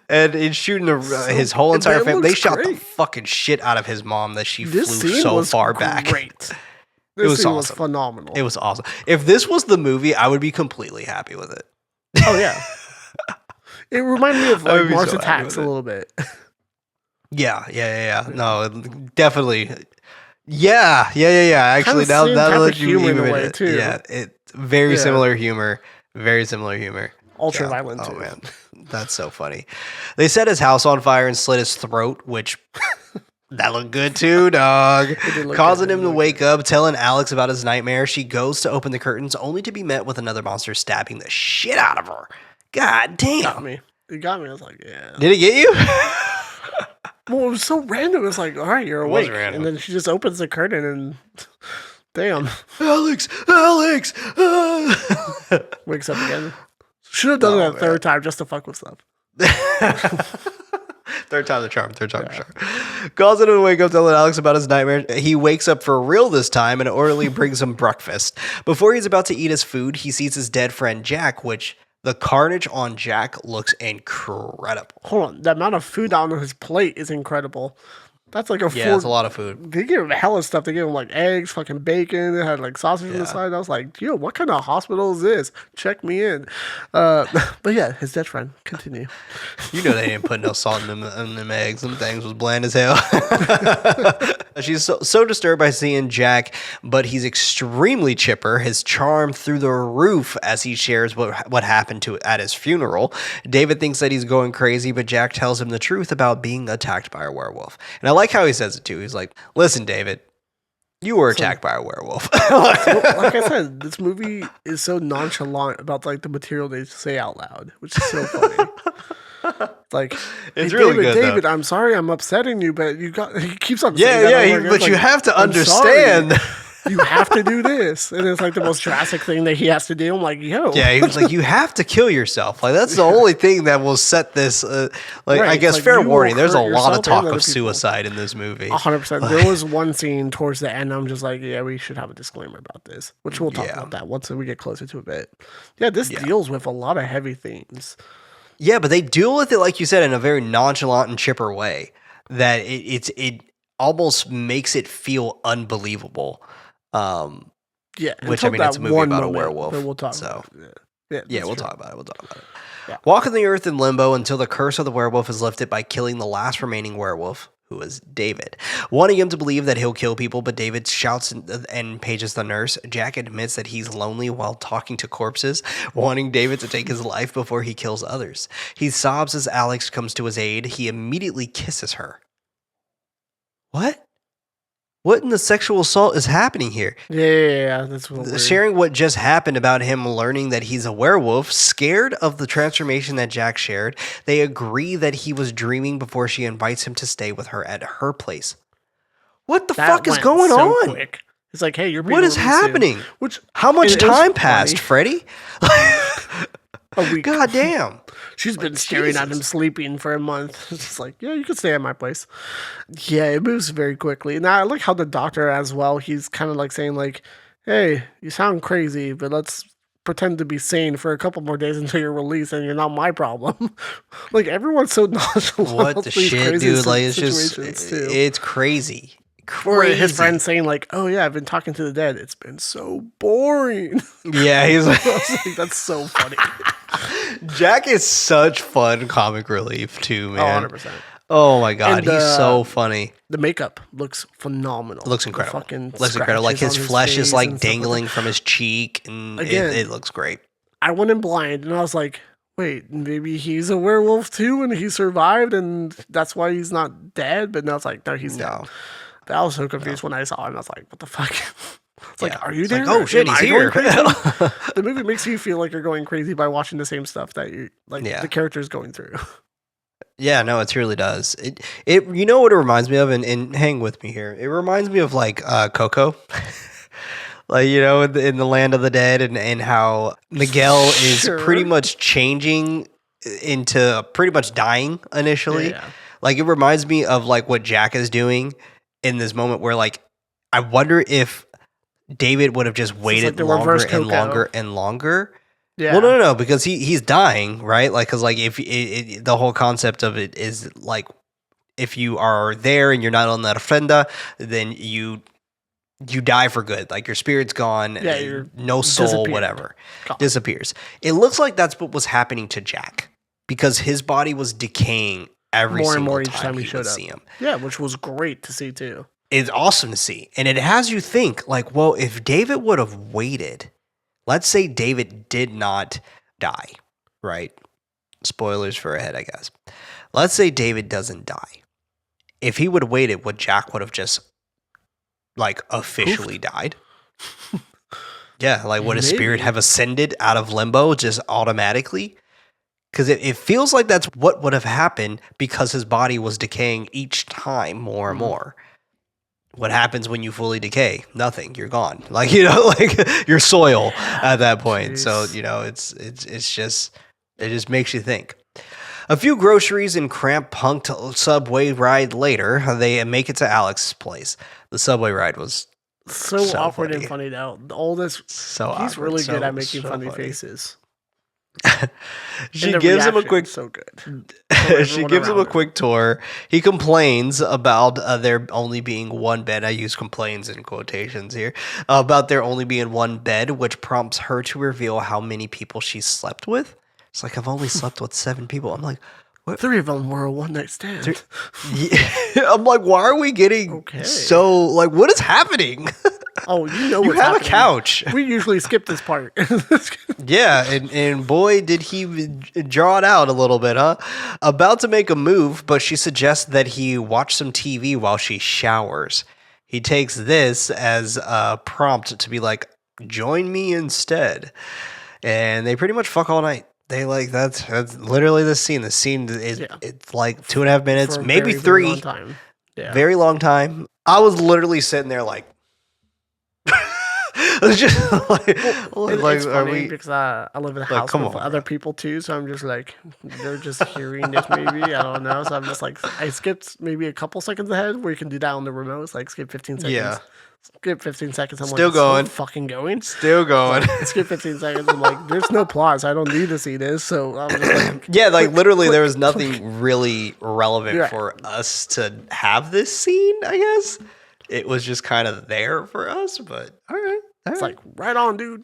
And it's shooting his whole entire family. They shot the fucking shit out of his mom that she flew so far back. Great. It was awesome. Was phenomenal. It was awesome. If this was the movie, I would be completely happy with it. Oh yeah. It reminded me of like Mars Attacks a little bit. Yeah. No, definitely. Yeah. Actually, now that you humor in a way too. Yeah, it's very similar humor. Very similar humor. Ultra violent too. Oh man, that's so funny. They set his house on fire and slit his throat, which that looked good too, dog. Causing him to wake up, telling Alex about his nightmare. She goes to open the curtains, only to be met with another monster stabbing the shit out of her. God damn. It got me. I was like, yeah. Did it get you? Well, it was so random. It's like, all right, you're awake. And then she just opens the curtain and damn. Alex! Wakes up again. Should have done it a third time just to fuck with stuff. Third time the charm. Causing him to wake up, telling Alex about his nightmare. He wakes up for real this time, and an orderly brings him breakfast. Before he's about to eat his food, he sees his dead friend Jack, which the carnage on Jack looks incredible. Hold on. The amount of food on his plate is incredible. That's like it's a lot of food. They gave him hella stuff. They gave him like eggs, fucking bacon. They had like sausage on the side. I was like, yo, what kind of hospital is this? Check me in. But yeah, his dead friend. Continue. You know they didn't put no salt in them eggs. Them things was bland as hell. She's so disturbed by seeing Jack, but he's extremely chipper. His charm through the roof as he shares what happened at his funeral. David thinks that he's going crazy, but Jack tells him the truth about being attacked by a werewolf. And I like how he says it too. He's like, listen, David, you were attacked by a werewolf. Like I said, this movie is so nonchalant about like the material they say out loud, which is so funny. Like, it's really good, David, though. I'm sorry I'm upsetting you, but he keeps on saying that. But you have to understand. You have to do this. And it's like the most drastic thing that he has to do. I'm like, yo. Yeah, he was like, you have to kill yourself. Like, that's the only thing that will set this. I guess, fair warning, there's a lot of talk of suicide in this movie. 100%. There was one scene towards the end. I'm just like, yeah, we should have a disclaimer about this, which we'll talk about that once we get closer to a bit. Yeah, this deals with a lot of heavy themes. Yeah, but they deal with it, like you said, in a very nonchalant and chipper way that it almost makes it feel unbelievable. Which I mean, it's a movie about a werewolf. We'll talk about it. We'll talk about it. Yeah. Walking the earth in limbo until the curse of the werewolf is lifted by killing the last remaining werewolf, who is David. Wanting him to believe that he'll kill people, but David shouts and pages the nurse. Jack admits that he's lonely while talking to corpses, wanting David to take his life before he kills others. He sobs as Alex comes to his aid. He immediately kisses her. What? What in the sexual assault is happening here? Yeah, that's what sharing what just happened about him learning that he's a werewolf, scared of the transformation that Jack shared. They agree that he was dreaming before she invites him to stay with her at her place. What the fuck is going on? Quick. It's like, hey, you're being what is happening? How much time passed, Freddie? A week. God damn. She's been staring at him sleeping for a month. It's just like, yeah, you can stay at my place. Yeah, it moves very quickly. Now, I like how the doctor as well, he's kind of like saying like, hey, you sound crazy, but let's pretend to be sane for a couple more days until you're released, and you're not my problem. Like, everyone's so nonchalant. What with the these shit, crazy dude? Like, it's just, situations, too. it's crazy. Or his Crazy. friend saying, like, oh, yeah, I've been talking to the dead. It's been so boring. Yeah, he's I like, was like, that's so funny. Jack is such fun comic relief too, Oh, man. 100%. Oh my god, And, he's so funny. The makeup looks phenomenal. It looks The incredible. fucking Looks incredible. Like his scratches on flesh is face like and stuff dangling that. from his cheek, and Again. it looks great. I went in blind, and I was like, wait, maybe he's a werewolf too, and he survived, and that's why he's not dead. But now it's like, no, he's dead. No. But I was so confused when I saw him. I was like, what the fuck? It's like, Yeah. are you It's there? like, oh shit, Am he's I going here. crazy? The movie makes you feel like you're going crazy by watching the same stuff that you like. Yeah. The character's going through. Yeah, no, it really does. It you know what it reminds me of, and hang with me here. It reminds me of like Coco. Like, you know, in the land of the dead, and how Miguel is Sure. pretty much changing into pretty much dying initially. Yeah. Like, it reminds me of like what Jack is doing in this moment where, like, I wonder if David would have just waited the longer reverse and Coco. longer and longer. Yeah. Well, no, because he's dying, right? Like, because like if the whole concept of it is like if you are there and you're not on that ofrenda, then you die for good. Like your spirit's gone. Yeah, and you're no soul, disappeared. whatever, Gone. disappears. It looks like that's what was happening to Jack because his body was decaying every More and single more each time time he he showed would up. see him. Yeah, which was great to see too. It's awesome to see. And it has you think, like, well, if David would have waited, let's say David did not die, right? Spoilers for ahead, I guess. Let's say David doesn't die. If he would have waited, would Jack would have just, like, officially died? Yeah, like, would his spirit Maybe. have ascended out of limbo just automatically? Because it feels like that's what would have happened because his body was decaying each time more and more. What happens when you fully decay? Nothing. You're gone. Like, you know, like you're soil at that point. So, Jeez. you know, it just makes you think. A few groceries and cramped punked subway ride later, they make it to Alex's place. The subway ride was So awkward and funny now. The oldest, so he's awkward, really so- good at making so funny funny. faces. She And the gives him a reaction quick is so good. she gives him a quick tour. He complains about there only being one bed. I use complains in quotations here. About there only being one bed, which prompts her to reveal how many people she's slept with. It's like, I've only slept with 7 people. I'm like, 3 of them were a one night stand. yeah. I'm like, why are we getting Okay. so, like, what is happening? Oh, you know You what's have happening. a couch. We usually skip this part. Yeah, and boy, did he draw it out a little bit, huh? About to make a move, but she suggests that he watch some TV while she showers. He takes this as a prompt to be like, join me instead. And they pretty much fuck all night. They like, that's literally the scene. The scene is, Yeah. it's like 2.5 minutes, For a maybe very, 3. Very long time. Yeah. Very long time. I was literally sitting there like, I was just like, It's are funny we? because I live in a house come with on, other people too, so I'm just like, they're just hearing this maybe, I don't know. So I'm just like, I skipped maybe a couple seconds ahead where you can do that on the remote. It's like skip 15 seconds. Yeah. Skip 15 seconds. I'm Still like, going. Still fucking going. Still going. Skip 15 seconds. I'm like, there's no plot, so I don't need to see this. So I'm just like, Yeah, like click, literally, click, there was click. nothing really relevant Yeah. for us to have this scene. I guess it was just kind of there for us, but all right. It's like, right on, dude.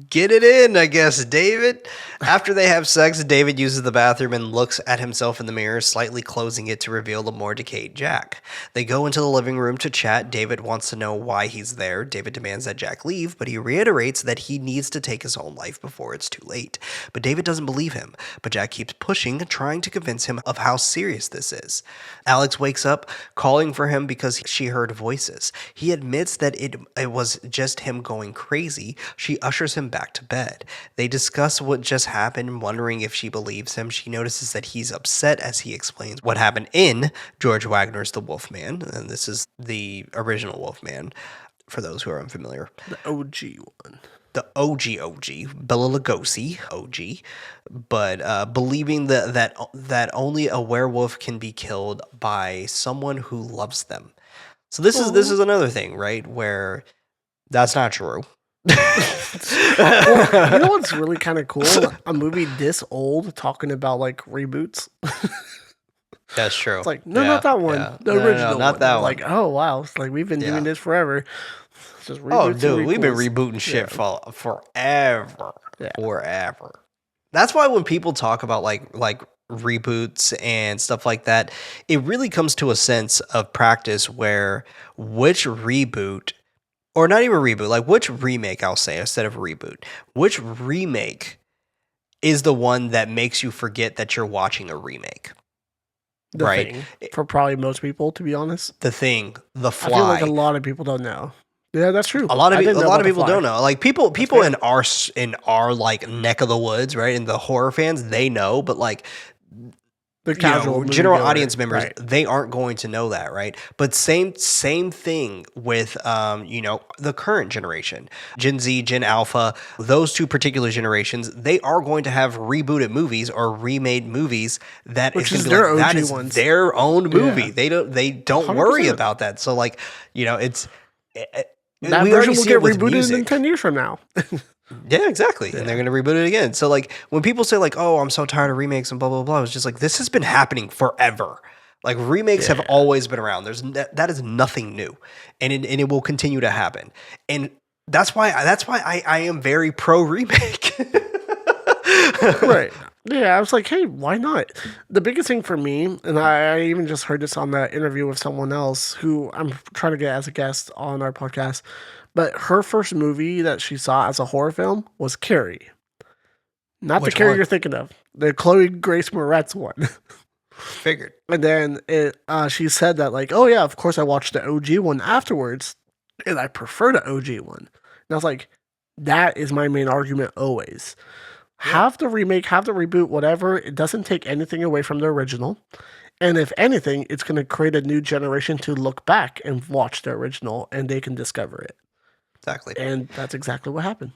Get it in, I guess, David. After they have sex, David uses the bathroom and looks at himself in the mirror, slightly closing it to reveal the more decayed Jack. They go into the living room to chat. David wants to know why he's there. David demands that Jack leave, but he reiterates that he needs to take his own life before it's too late. But David doesn't believe him. But Jack keeps pushing, trying to convince him of how serious this is. Alex wakes up, calling for him because she heard voices. He admits that it was just him going crazy. She ushers him back to bed. They discuss what just happened, wondering if she believes him. She notices that he's upset as he explains what happened in George Wagner's The Wolfman, and this is the original Wolfman, for those who are unfamiliar. The OG one. The OG, Bela Lugosi OG, but believing that only a werewolf can be killed by someone who loves them. So this is another thing, right? Where that's not true. Well, you know what's really kind of cool? A movie this old talking about like reboots. That's true. It's like, no, not that one. Yeah. The No, original not one. that one. Like, oh wow, it's like we've been Yeah. doing this forever. It's just Oh, reboots dude, and we've been requels. rebooting shit for forever. Yeah. Forever. That's why when people talk about like reboots and stuff like that, it really comes to a sense of practice where which reboot, or not even reboot, like which remake, I'll say, instead of reboot, which remake is the one that makes you forget that you're watching a remake. The right? Thing, for probably most people, to be honest. The Thing, The Fly. I feel like a lot of people don't know. Yeah, that's true. A lot of people The Fly. don't know. Like people in our like neck of the woods, right? And the horror fans, they know, but like The casual general moviegoer, audience members, right. they aren't going to know that, right? But same thing with the current generation, Gen Z, Gen Alpha, those two particular generations, they are going to have rebooted movies or remade movies that Which is is going to be their like, that OG is ones. their own movie. Yeah. They don't worry 100%. about that. So like, it's That we version already will see get it with rebooted music. in 10 years from now. Yeah, exactly. And they're going to reboot it again. So like when people say like, "Oh, I'm so tired of remakes and blah blah blah," it's just like this has been happening forever. Like remakes have always been around. That is nothing new, and it will continue to happen. And that's why I am very pro remake. Right. Yeah, I was like, hey, why not? The biggest thing for me, and I even just heard this on the interview with someone else who I'm trying to get as a guest on our podcast, but her first movie that she saw as a horror film was Carrie. Not Which the Carrie one? you're thinking of, the Chloe Grace Moretz one. Figured. And then she said that like, oh yeah, of course I watched the OG one afterwards, and I prefer the OG one. And I was like, that is my main argument always. Have the remake, have the reboot, whatever. It doesn't take anything away from the original. And if anything, it's going to create a new generation to look back and watch the original, and they can discover it. Exactly. And that's exactly what happened.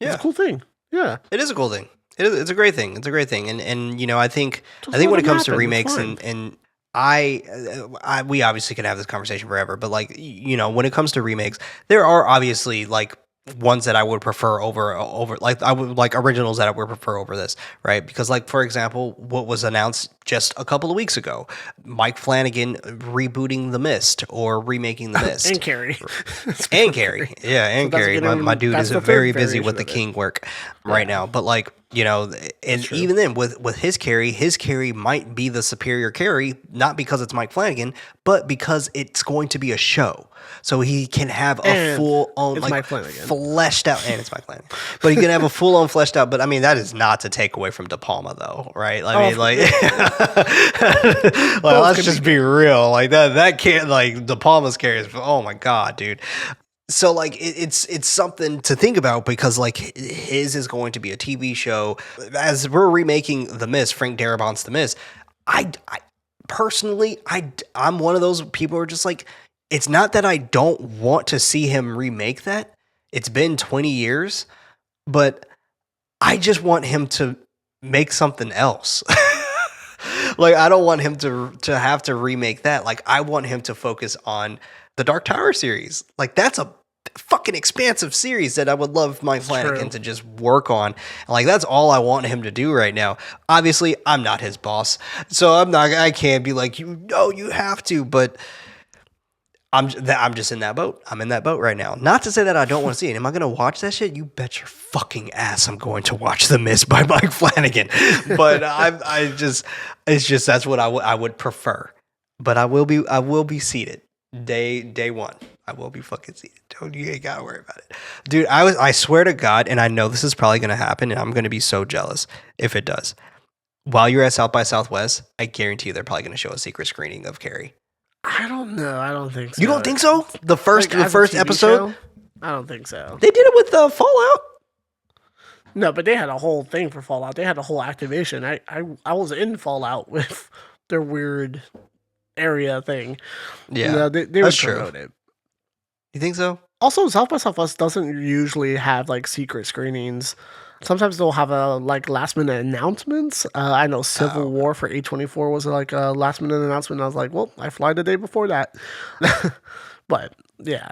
Yeah. It's a cool thing. Yeah. It is a cool thing. It's a great thing. It's a great thing. And I think Just when let it them comes to happen. It's remakes fine. and we obviously can have this conversation forever, but like when it comes to remakes, there are obviously like ones that I would prefer over like I would like originals that I would prefer over this, right? Because like for example, what was announced just a couple of weeks ago, Mike Flanagan rebooting The Mist or remaking The Mist. And Carrie. And Carrie. Yeah, and that's Carrie. getting- My dude that's is the third very busy variation with the of it. King work right now. But like, and true. even then with his Carrie might be the superior Carrie, not because it's Mike Flanagan, but because it's going to be a show. So he can have a And full on it's like Mike Flanagan. fleshed out, and it's Mike Flanagan. But he can have a full on fleshed out. But I mean, that is not to take away from De Palma, though, right? I mean, like, let's just be real. Like that can't like De Palma's Carrie is. Oh my god, dude. So like it's something to think about because like his is going to be a TV show. As we're remaking The Mist, Frank Darabont's The Mist. I personally I'm one of those people who are just like, it's not that I don't want to see him remake that. It's been 20 years, but I just want him to make something else. Like I don't want him to have to remake that. Like I want him to focus on the Dark Tower series. Like that's a fucking expansive series that I would love Mike Flanagan to just work on. And like that's all I want him to do right now. Obviously, I'm not his boss, so I can't be like you have to. But I'm just in that boat. I'm in that boat right now. Not to say that I don't want to see it. Am I going to watch that shit? You bet your fucking ass I'm going to watch The Mist by Mike Flanagan. But it's just that's what I would prefer. But I will be seated day one. I will be fucking seated. You ain't gotta worry about it, dude. I swear to God, and I know this is probably gonna happen, and I'm gonna be so jealous if it does. While you're at South by Southwest, I guarantee you they're probably gonna show a secret screening of Carrie. I don't know. I don't think so. You don't think so? The first Like, as a TV episode, show? I don't think so. they did it with Fallout. No, but they had a whole thing for Fallout. They had a whole activation. I was in Fallout with their weird area thing. Yeah, they would that's true. promote it. You think so? Also, South by Southwest doesn't usually have like secret screenings. Sometimes they'll have a like last minute announcements. I know Civil War for A24 was like a last minute announcement. I was like, well, I fly the day before that. But yeah,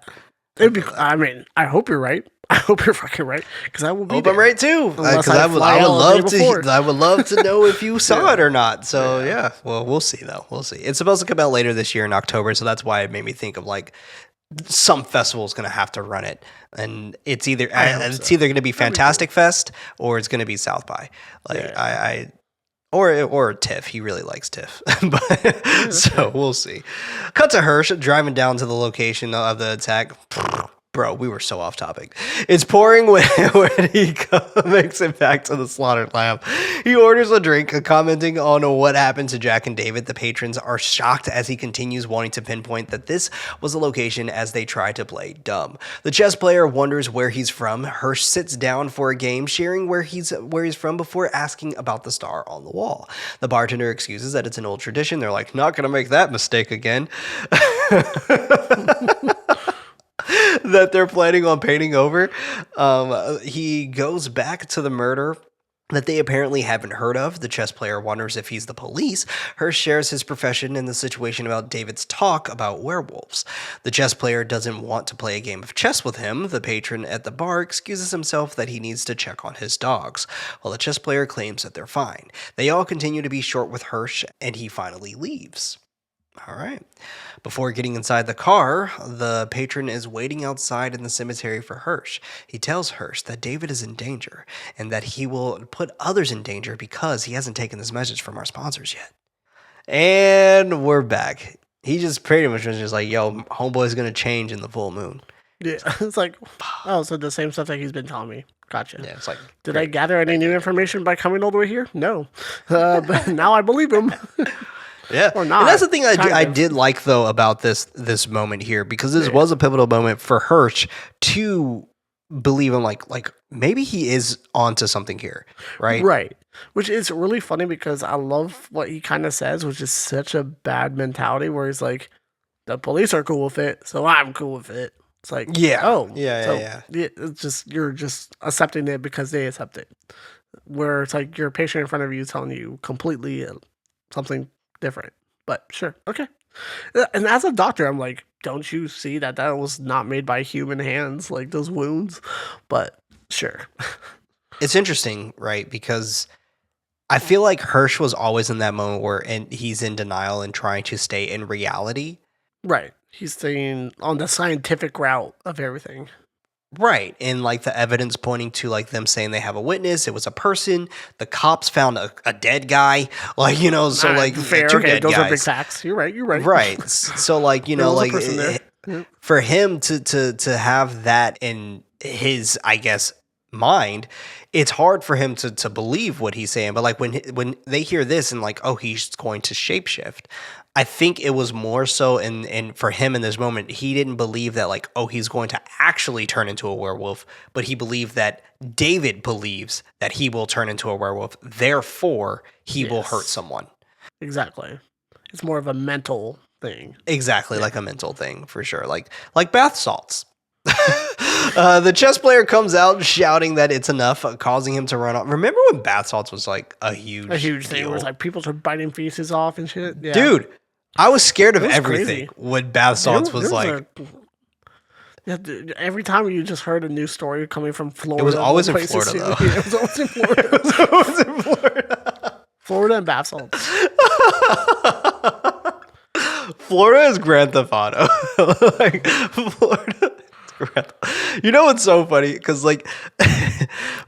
it'd be. I mean, I hope you're right. I hope you're fucking right, because I will be Hope there. I'm right too, Unless because I would fly out the love day before. to. I would love to know if you saw it or not. So yeah, well, we'll see though. We'll see. It's supposed to come out later this year in October, so that's why it made me think of like some festival is going to have to run it, and it's either going to be Fantastic Fest or it's going to be South by. Like or TIFF. He really likes TIFF, but so we'll see. Cut to Hirsch driving down to the location of the attack. Bro, we were so off topic. It's pouring when he makes it back to the slaughtered lamb. He orders a drink, commenting on what happened to Jack and David. The patrons are shocked as he continues wanting to pinpoint that this was the location as they try to play dumb. The chess player wonders where he's from. Hirsch sits down for a game, sharing where he's from before asking about the star on the wall. The bartender excuses that it's an old tradition. They're like, not going to make that mistake again. That they're planning on painting over. He goes back to the murder that they apparently haven't heard of. The chess player wonders if he's the police. Hirsch shares his profession and the situation about David's talk about werewolves. The chess player doesn't want to play a game of chess with him. The patron at the bar excuses himself that he needs to check on his dogs, while the chess player claims that they're fine. They all continue to be short with Hirsch, and he finally leaves. All right. Before getting inside the car, the patron is waiting outside in the cemetery for Hirsch. He tells Hirsch that David is in danger and that he will put others in danger because he hasn't taken this message from our sponsors yet. And we're back. He just pretty much was just like, yo, homeboy's going to change in the full moon. Yeah, it's like, oh, so the same stuff that he's been telling me. Gotcha. Yeah, it's like, did I gather any new information by coming all the way here? No. But now I believe him. Yeah, or not. And that's the thing I did like though about this moment here, because this was a pivotal moment for Hirsch to believe in like maybe he is onto something here, right? Right. Which is really funny because I love what he kind of says, which is such a bad mentality where he's like, the police are cool with it, so I'm cool with it. It's like, yeah. It's just you're just accepting it because they accept it. Where it's like your patient in front of you telling you completely something different, but sure, okay. And as a doctor, I'm like, don't you see that was not made by human hands, like those wounds? But sure. It's interesting, right? Because I feel like Hirsch was always in that moment where he's in denial and trying to stay in reality. Right. He's staying on the scientific route of everything. Right. And like the evidence pointing to like them saying they have a witness, it was a person. The cops found a dead guy. Like, you know, so like fair. Two okay, dead those guys. are big facts. You're right. Right. So like, you know, like for him to have that in his, I guess, mind, it's hard for him to believe what he's saying. But like when they hear this and like, oh, he's going to shapeshift, I think it was more so in for him in this moment, he didn't believe that like, oh, he's going to actually turn into a werewolf, but he believed that David believes that he will turn into a werewolf. Therefore, he will hurt someone. Exactly. It's more of a mental thing. Exactly, like a mental thing for sure. Like bath salts. The chess player comes out shouting that it's enough, causing him to run off. Remember when bath salts was like a huge thing where it's like people are biting faces off and shit? Yeah. Dude, I was scared of everything crazy. when bath salts was like. Every time you just heard a new story coming from Florida. It was always in Florida, though. Yeah, it was always in Florida. It was always in Florida. Florida and bath salts. Florida is Grand Theft Auto. Like, Florida. You know what's so funny? Because like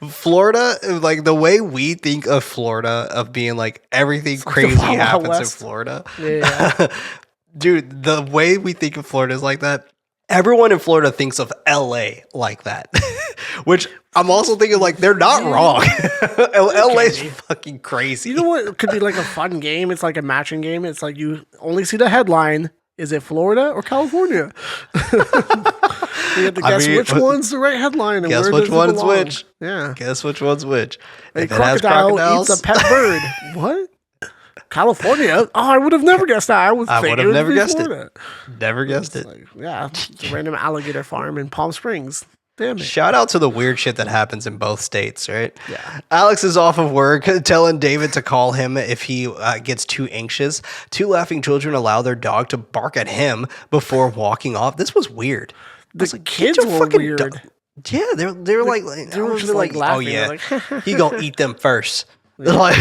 Florida, like the way we think of Florida, of being like everything crazy happens in Florida. Yeah. Dude, the way we think of Florida is like that. Everyone in Florida thinks of LA like that. Which I'm also thinking like they're not wrong. LA is fucking crazy. You know what? It could be like a fun game. It's like a matching game. It's like you only see the headline. Is it Florida or California? You have to guess which one's the right headline. And guess where which one's which. Yeah. Guess which one's which. A crocodile eats a pet bird. What? California? Oh, I would have never guessed that. I would have never guessed Florida. it. Never guessed it. Like, yeah, it's a random alligator farm in Palm Springs. Damn it. Shout out to the weird shit that happens in both states, right? Yeah. Alex is off of work, telling David to call him if he gets too anxious. Two laughing children allow their dog to bark at him before walking off. This was weird. The kids were weird. Yeah, they were like They were just like oh laughing. yeah, They're like, he gonna eat them first. Like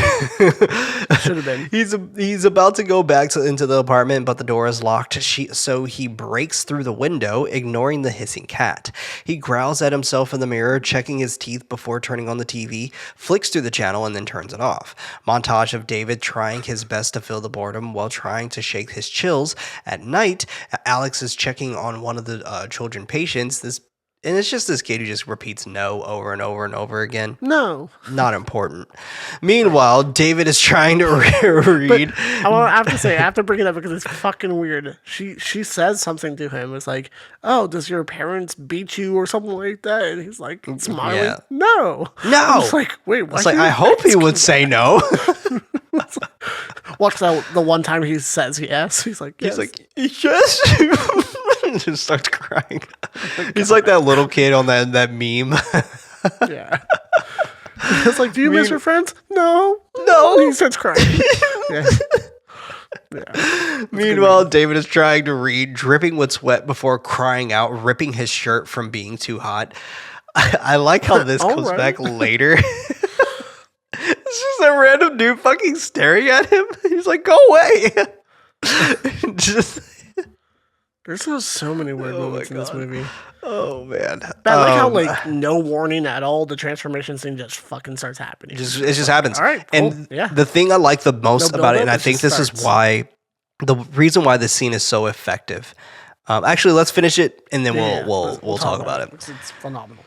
should have been. he's about to go back into the apartment, but the door is locked. So he breaks through the window, ignoring the hissing cat. He growls at himself in the mirror, checking his teeth before turning on the TV, flicks through the channel, and then turns it off. Montage of David trying his best to fill the boredom while trying to shake his chills. At night, Alex is checking on one of the children patients. And it's just this kid who just repeats no over and over and over again. No. Not important. Meanwhile, David is trying to read. I have to say, I have to bring it up because it's fucking weird. She says something to him. It's like, oh, does your parents beat you or something like that? And he's like smiling. Yeah. No. No. It's like, wait, why? It's like, I hope he would say no. Watch that the one time he says yes. He's like, yes. He's like, yes. Just starts crying. He's like that little kid on that meme. Yeah. It's like, do you miss your friends? No. No. He starts crying. Yeah. Yeah. Meanwhile, David is trying to read, dripping with sweat before crying out, ripping his shirt from being too hot. I like how this comes back later. It's just a random dude fucking staring at him. He's like, go away. There's so many weird moments in this movie. Oh man. But I like how like no warning at all, the transformation scene just fucking starts happening. It just happens. All right, cool. And Yeah. the thing I like the most No about it, build-up, and I it think just this starts. is why the reason why this scene is so effective. Actually, let's finish it and then we'll talk about it. It's phenomenal.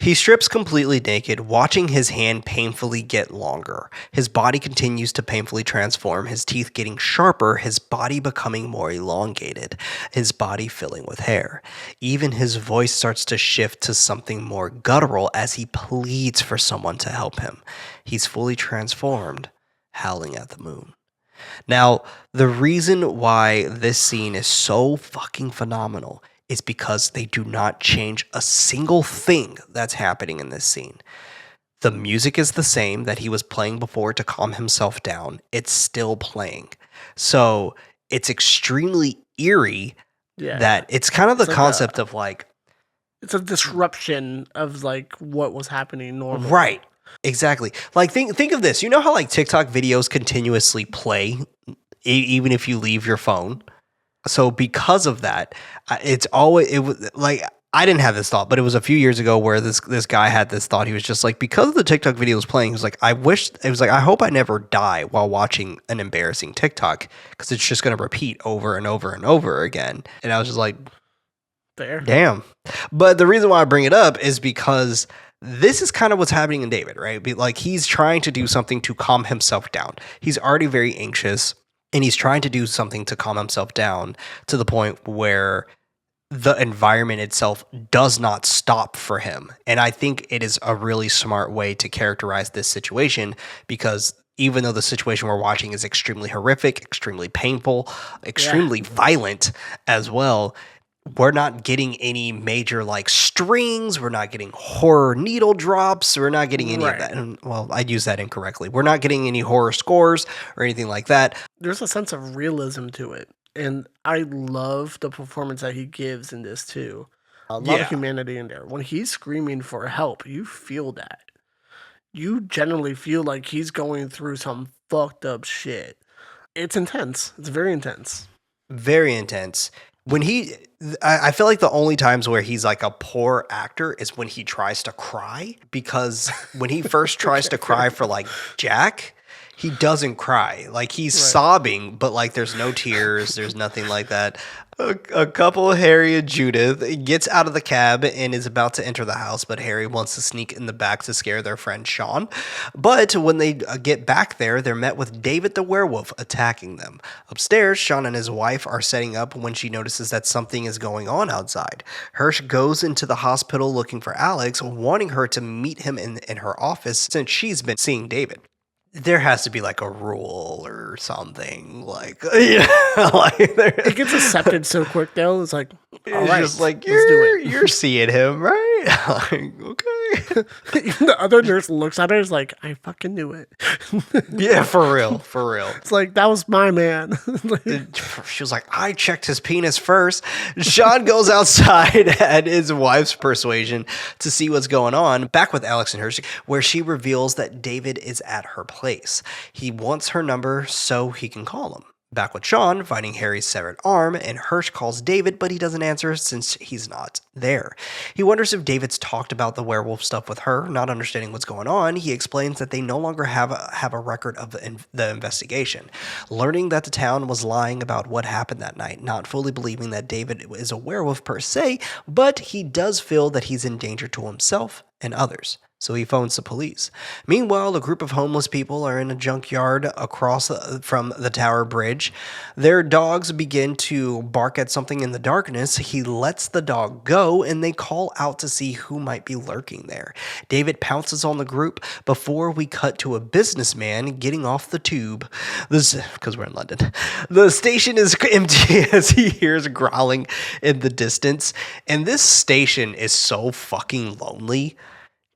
He strips completely naked, watching his hand painfully get longer. His body continues to painfully transform, his teeth getting sharper, his body becoming more elongated, his body filling with hair. Even his voice starts to shift to something more guttural as he pleads for someone to help him. He's fully transformed, howling at the moon. Now, the reason why this scene is so fucking phenomenal is because they do not change a single thing that's happening in this scene. The music is the same that he was playing before to calm himself down. It's still playing. So it's extremely eerie that it's kind of the concept of like... It's a disruption of like what was happening normally. Right. Exactly. Like think of this. You know how like TikTok videos continuously play even if you leave your phone? So because of that, it was like I didn't have this thought, but it was a few years ago where this guy had this thought. He was just like, because of the TikTok video was playing, he was like, I hope I never die while watching an embarrassing TikTok because it's just going to repeat over and over and over again. And I was just like, Fair. Damn. But the reason why I bring it up is because this is kind of what's happening in David, right? Like he's trying to do something to calm himself down. He's already very anxious. And he's trying to do something to calm himself down to the point where the environment itself does not stop for him. And I think it is a really smart way to characterize this situation because even though the situation we're watching is extremely horrific, extremely painful, extremely violent as well, we're not getting any major like strings. We're not getting horror needle drops. We're not getting any of that. And, well, I used that incorrectly. We're not getting any horror scores or anything like that. There's a sense of realism to it. And I love the performance that he gives in this too. A lot of humanity in there. When he's screaming for help, you feel that. You generally feel like he's going through some fucked up shit. It's intense. It's very intense. Very intense. I feel like the only times where he's like a poor actor is when he tries to cry, because when he first tries to cry for like Jack, he doesn't cry. Like he's sobbing, but like there's no tears. There's nothing like that. A couple, Harry and Judith, gets out of the cab and is about to enter the house, but Harry wants to sneak in the back to scare their friend Sean. But when they get back there, they're met with David the werewolf attacking them. Upstairs, Sean and his wife are setting up when she notices that something is going on outside. Hirsch goes into the hospital looking for Alex, wanting her to meet him in her office since she's been seeing David. There has to be like a rule or something, like like it gets accepted so quick though. It's like, all right, just like let's do it. you're seeing him, right? Like, okay. Even the other nurse looks at her, is like, I fucking knew it. Yeah, for real. It's like, that was my man. She was like, I checked his penis first. Sean goes outside at his wife's persuasion to see what's going on, back with Alex and Hirsch, where she reveals that David is at her place. He wants her number so he can call him. Back with Sean, finding Harry's severed arm, and Hirsch calls David, but he doesn't answer since he's not there. He wonders if David's talked about the werewolf stuff with her. Not understanding what's going on, he explains that they no longer have a record of the investigation. Learning that the town was lying about what happened that night, not fully believing that David is a werewolf per se, but he does feel that he's in danger to himself and others. So he phones the police. Meanwhile, a group of homeless people are in a junkyard across from the Tower Bridge. Their dogs begin to bark at something in the darkness. He lets the dog go, and they call out to see who might be lurking there. David pounces on the group before we cut to a businessman getting off the tube. Because we're in London. The station is empty as he hears growling in the distance. And this station is so fucking lonely.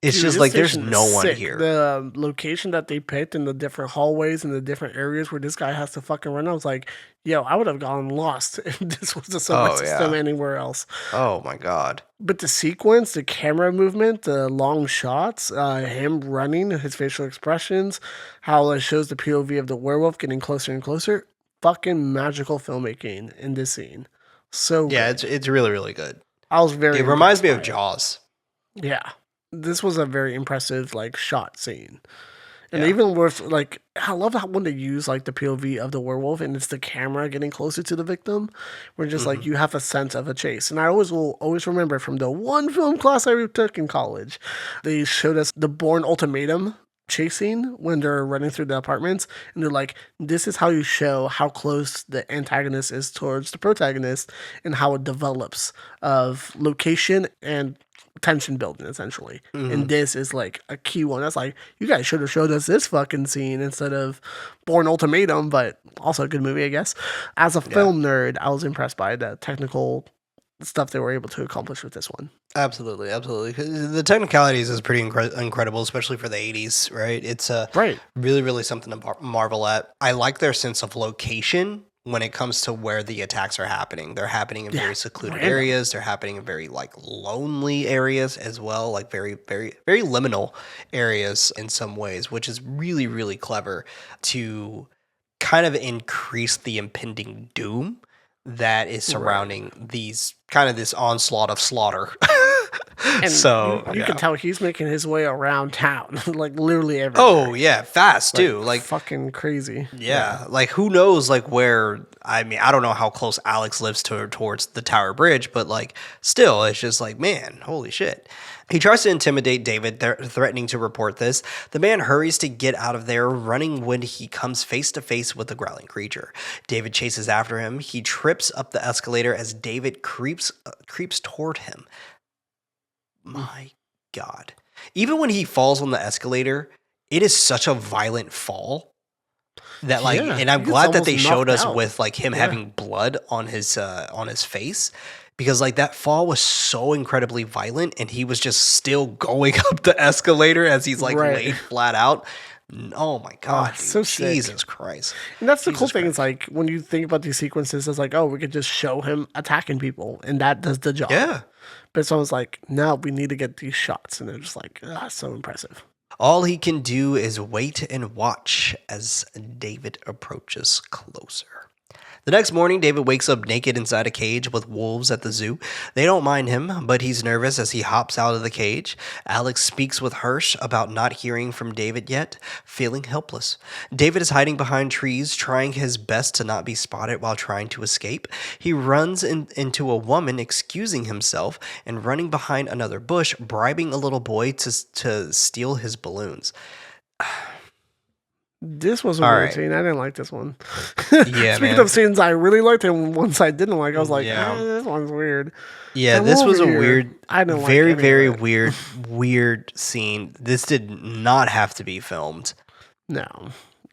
It's Dude, just this like there's station is no one sick. here. The location that they picked and the different hallways and the different areas where this guy has to fucking run, I was like, yo, I would have gotten lost if this was the subway system anywhere else. Oh my god. But the sequence, the camera movement, the long shots, him running, his facial expressions, how it shows the POV of the werewolf getting closer and closer, fucking magical filmmaking in this scene. So Yeah, good. it's really, really good. I was very It reminds me of impressed by it. Jaws. Yeah. This was a very impressive like shot scene. And Yeah. even with like I love how when they use like the POV of the werewolf and it's the camera getting closer to the victim, where just like you have a sense of a chase. And I will always remember from the one film class I took in college, they showed us the Bourne Ultimatum chasing when they're running through the apartments, and they're like, this is how you show how close the antagonist is towards the protagonist and how it develops of location and tension building essentially. And this is like a key one. That's like, you guys should have showed us this fucking scene instead of Bourne Ultimatum, but also a good movie, I guess. As a film nerd, I was impressed by the technical stuff they were able to accomplish with this one. Absolutely, absolutely. 'Cause the technicalities is pretty incredible, especially for the 80s, right? It's Right. really, really something to marvel at. I like their sense of location when it comes to where the attacks are happening. They're happening in very secluded random. areas. They're happening in very like lonely areas as well, like very, very, very liminal areas in some ways, which is really, really clever to kind of increase the impending doom that is surrounding these kind of this onslaught of slaughter. And So you yeah. can tell he's making his way around town, like literally everywhere. Oh yeah, fast too. Like fucking crazy. yeah, like who knows like where, I mean, I don't know how close Alex lives towards the Tower Bridge, but like still it's just like, man, holy shit. He tries to intimidate David, threatening to report this. The man hurries to get out of there, running when he comes face to face with the growling creature. David chases after him. He trips up the escalator as David creeps toward him. My God. Even when he falls on the escalator, it is such a violent fall that like, Yeah, and I'm he gets glad that they almost showed knocked us out. with like him having blood on his face, because like that fall was so incredibly violent and he was just still going up the escalator as he's like Right. laid flat out. Oh my God, dude. so sick. Jesus Christ. And that's the cool Jesus thing Christ. is like when you think about these sequences, it's like, oh, we could just show him attacking people and that does the job. Yeah. But someone's like, no, we need to get these shots. And they're just like, so impressive. All he can do is wait and watch as David approaches closer. The next morning, David wakes up naked inside a cage with wolves at the zoo. They don't mind him, but he's nervous as he hops out of the cage. Alex speaks with Hirsch about not hearing from David yet, feeling helpless. David is hiding behind trees, trying his best to not be spotted while trying to escape. He runs into a woman, excusing himself, and running behind another bush, bribing a little boy to steal his balloons. This was a All weird right. scene. I didn't like this one. Yeah, Speaking man. of scenes I really liked and ones I didn't like, I was like, Yeah. this one's weird. Yeah, Come this was a over here. weird, I didn't like very, any of very it. weird scene. This did not have to be filmed. No,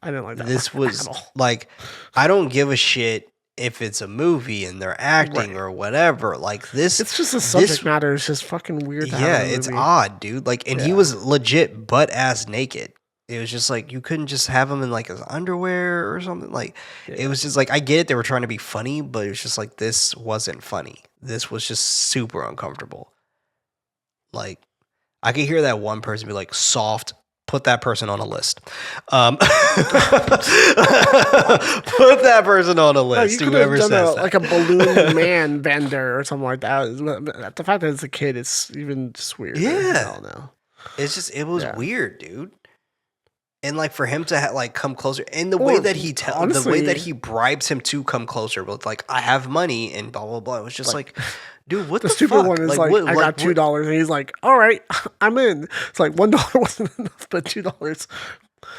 I didn't like that. This one was at all. like, I don't give a shit if it's a movie and they're acting or whatever. Like this, it's just the subject matter is just fucking weird. To have in a it's movie. odd, dude. Like, and he was legit butt ass naked. It was just like you couldn't just have him in like his underwear or something. Like it was just like I get it, they were trying to be funny, but it was just like this wasn't funny. This was just super uncomfortable. Like I could hear that one person be like, "Soft." Put that person on a list. Put that person on a list. You Whoever done says that. like a balloon man vendor or something like that. The fact that it's a kid is even just weird. Yeah. I don't know. It's just it was weird, dude. And like for him to like come closer, and the way that the way that he bribes him to come closer with like I have money and blah blah blah. It was just like dude, what the stupid fuck? one is like, what, I got $2, and he's like, all right, I'm in. It's like $1 wasn't enough, but $2.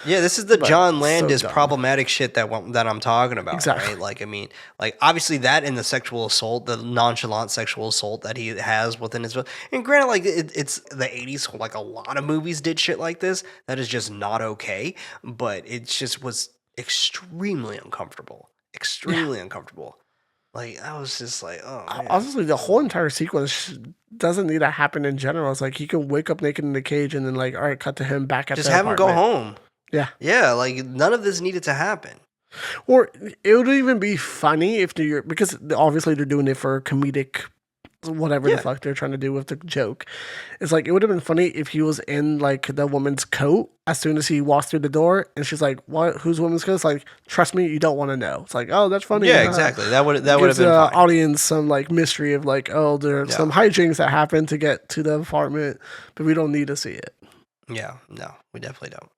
Yeah, this is the John Landis dumb. problematic shit that I'm talking about, Exactly. right? Like, I mean, like obviously that and the sexual assault, the nonchalant sexual assault that he has within his, and granted, like it's the 80s, so like a lot of movies did shit like this. That is just not okay, but it just was extremely uncomfortable, uncomfortable. Like I was just like, oh man. Honestly, the whole entire sequence doesn't need to happen in general. It's like he can wake up naked in the cage and then like, all right, cut to him back at just the have him go apartment. home. Yeah, like none of this needed to happen. or it would even be funny if you're because obviously they're doing it for comedic. Whatever the fuck they're trying to do with the joke. It's like, it would have been funny if he was in like the woman's coat as soon as he walks through the door and she's like, what, whose woman's coat? It's like, trust me, you don't want to know. It's like, oh, that's funny. Yeah, exactly. That would have been the fine. audience some like mystery of like, oh, there's some hijinks that happen to get to the apartment, but we don't need to see it. Yeah, no, we definitely don't.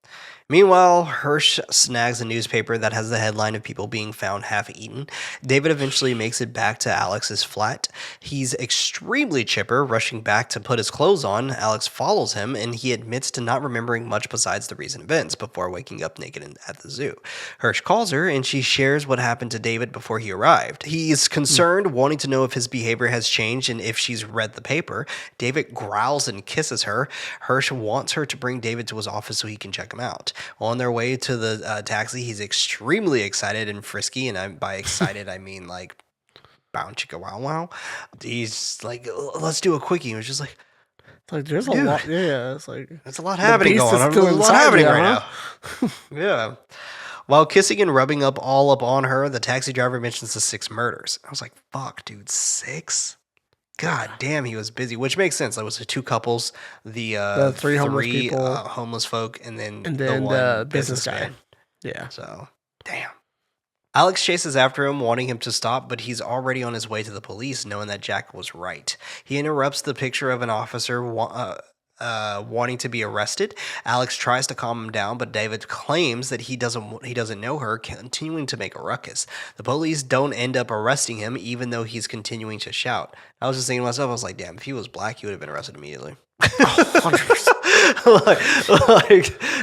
Meanwhile, Hirsch snags a newspaper that has the headline of people being found half-eaten. David eventually makes it back to Alex's flat. He's extremely chipper, rushing back to put his clothes on. Alex follows him, and he admits to not remembering much besides the recent events before waking up naked at the zoo. Hirsch calls her, and she shares what happened to David before he arrived. He's concerned, wanting to know if his behavior has changed and if she's read the paper. David growls and kisses her. Hirsch wants her to bring David to his office so he can check him out. On their way to the taxi, he's extremely excited and frisky, and by excited I mean like bound chicka wow wow. He's like, let's do a quickie. It was just like there's a lot. Yeah, it's like there's a lot happening going on. There's a lot happening right now. Yeah. While kissing and rubbing up on her, the taxi driver mentions the 6 murders. I was like, fuck, dude, 6? God damn, he was busy, which makes sense. That was the 2 couples, the 3 homeless people, homeless folk, and then the one business guy. man. Yeah. So, damn. Alex chases after him, wanting him to stop, but he's already on his way to the police, knowing that Jack was right. He interrupts the picture of an officer wanting to be arrested. Alex tries to calm him down, but David claims that he doesn't know her, continuing to make a ruckus. The police don't end up arresting him, even though he's continuing to shout. I was just thinking to myself, I was like, damn, if he was black, he would have been arrested immediately.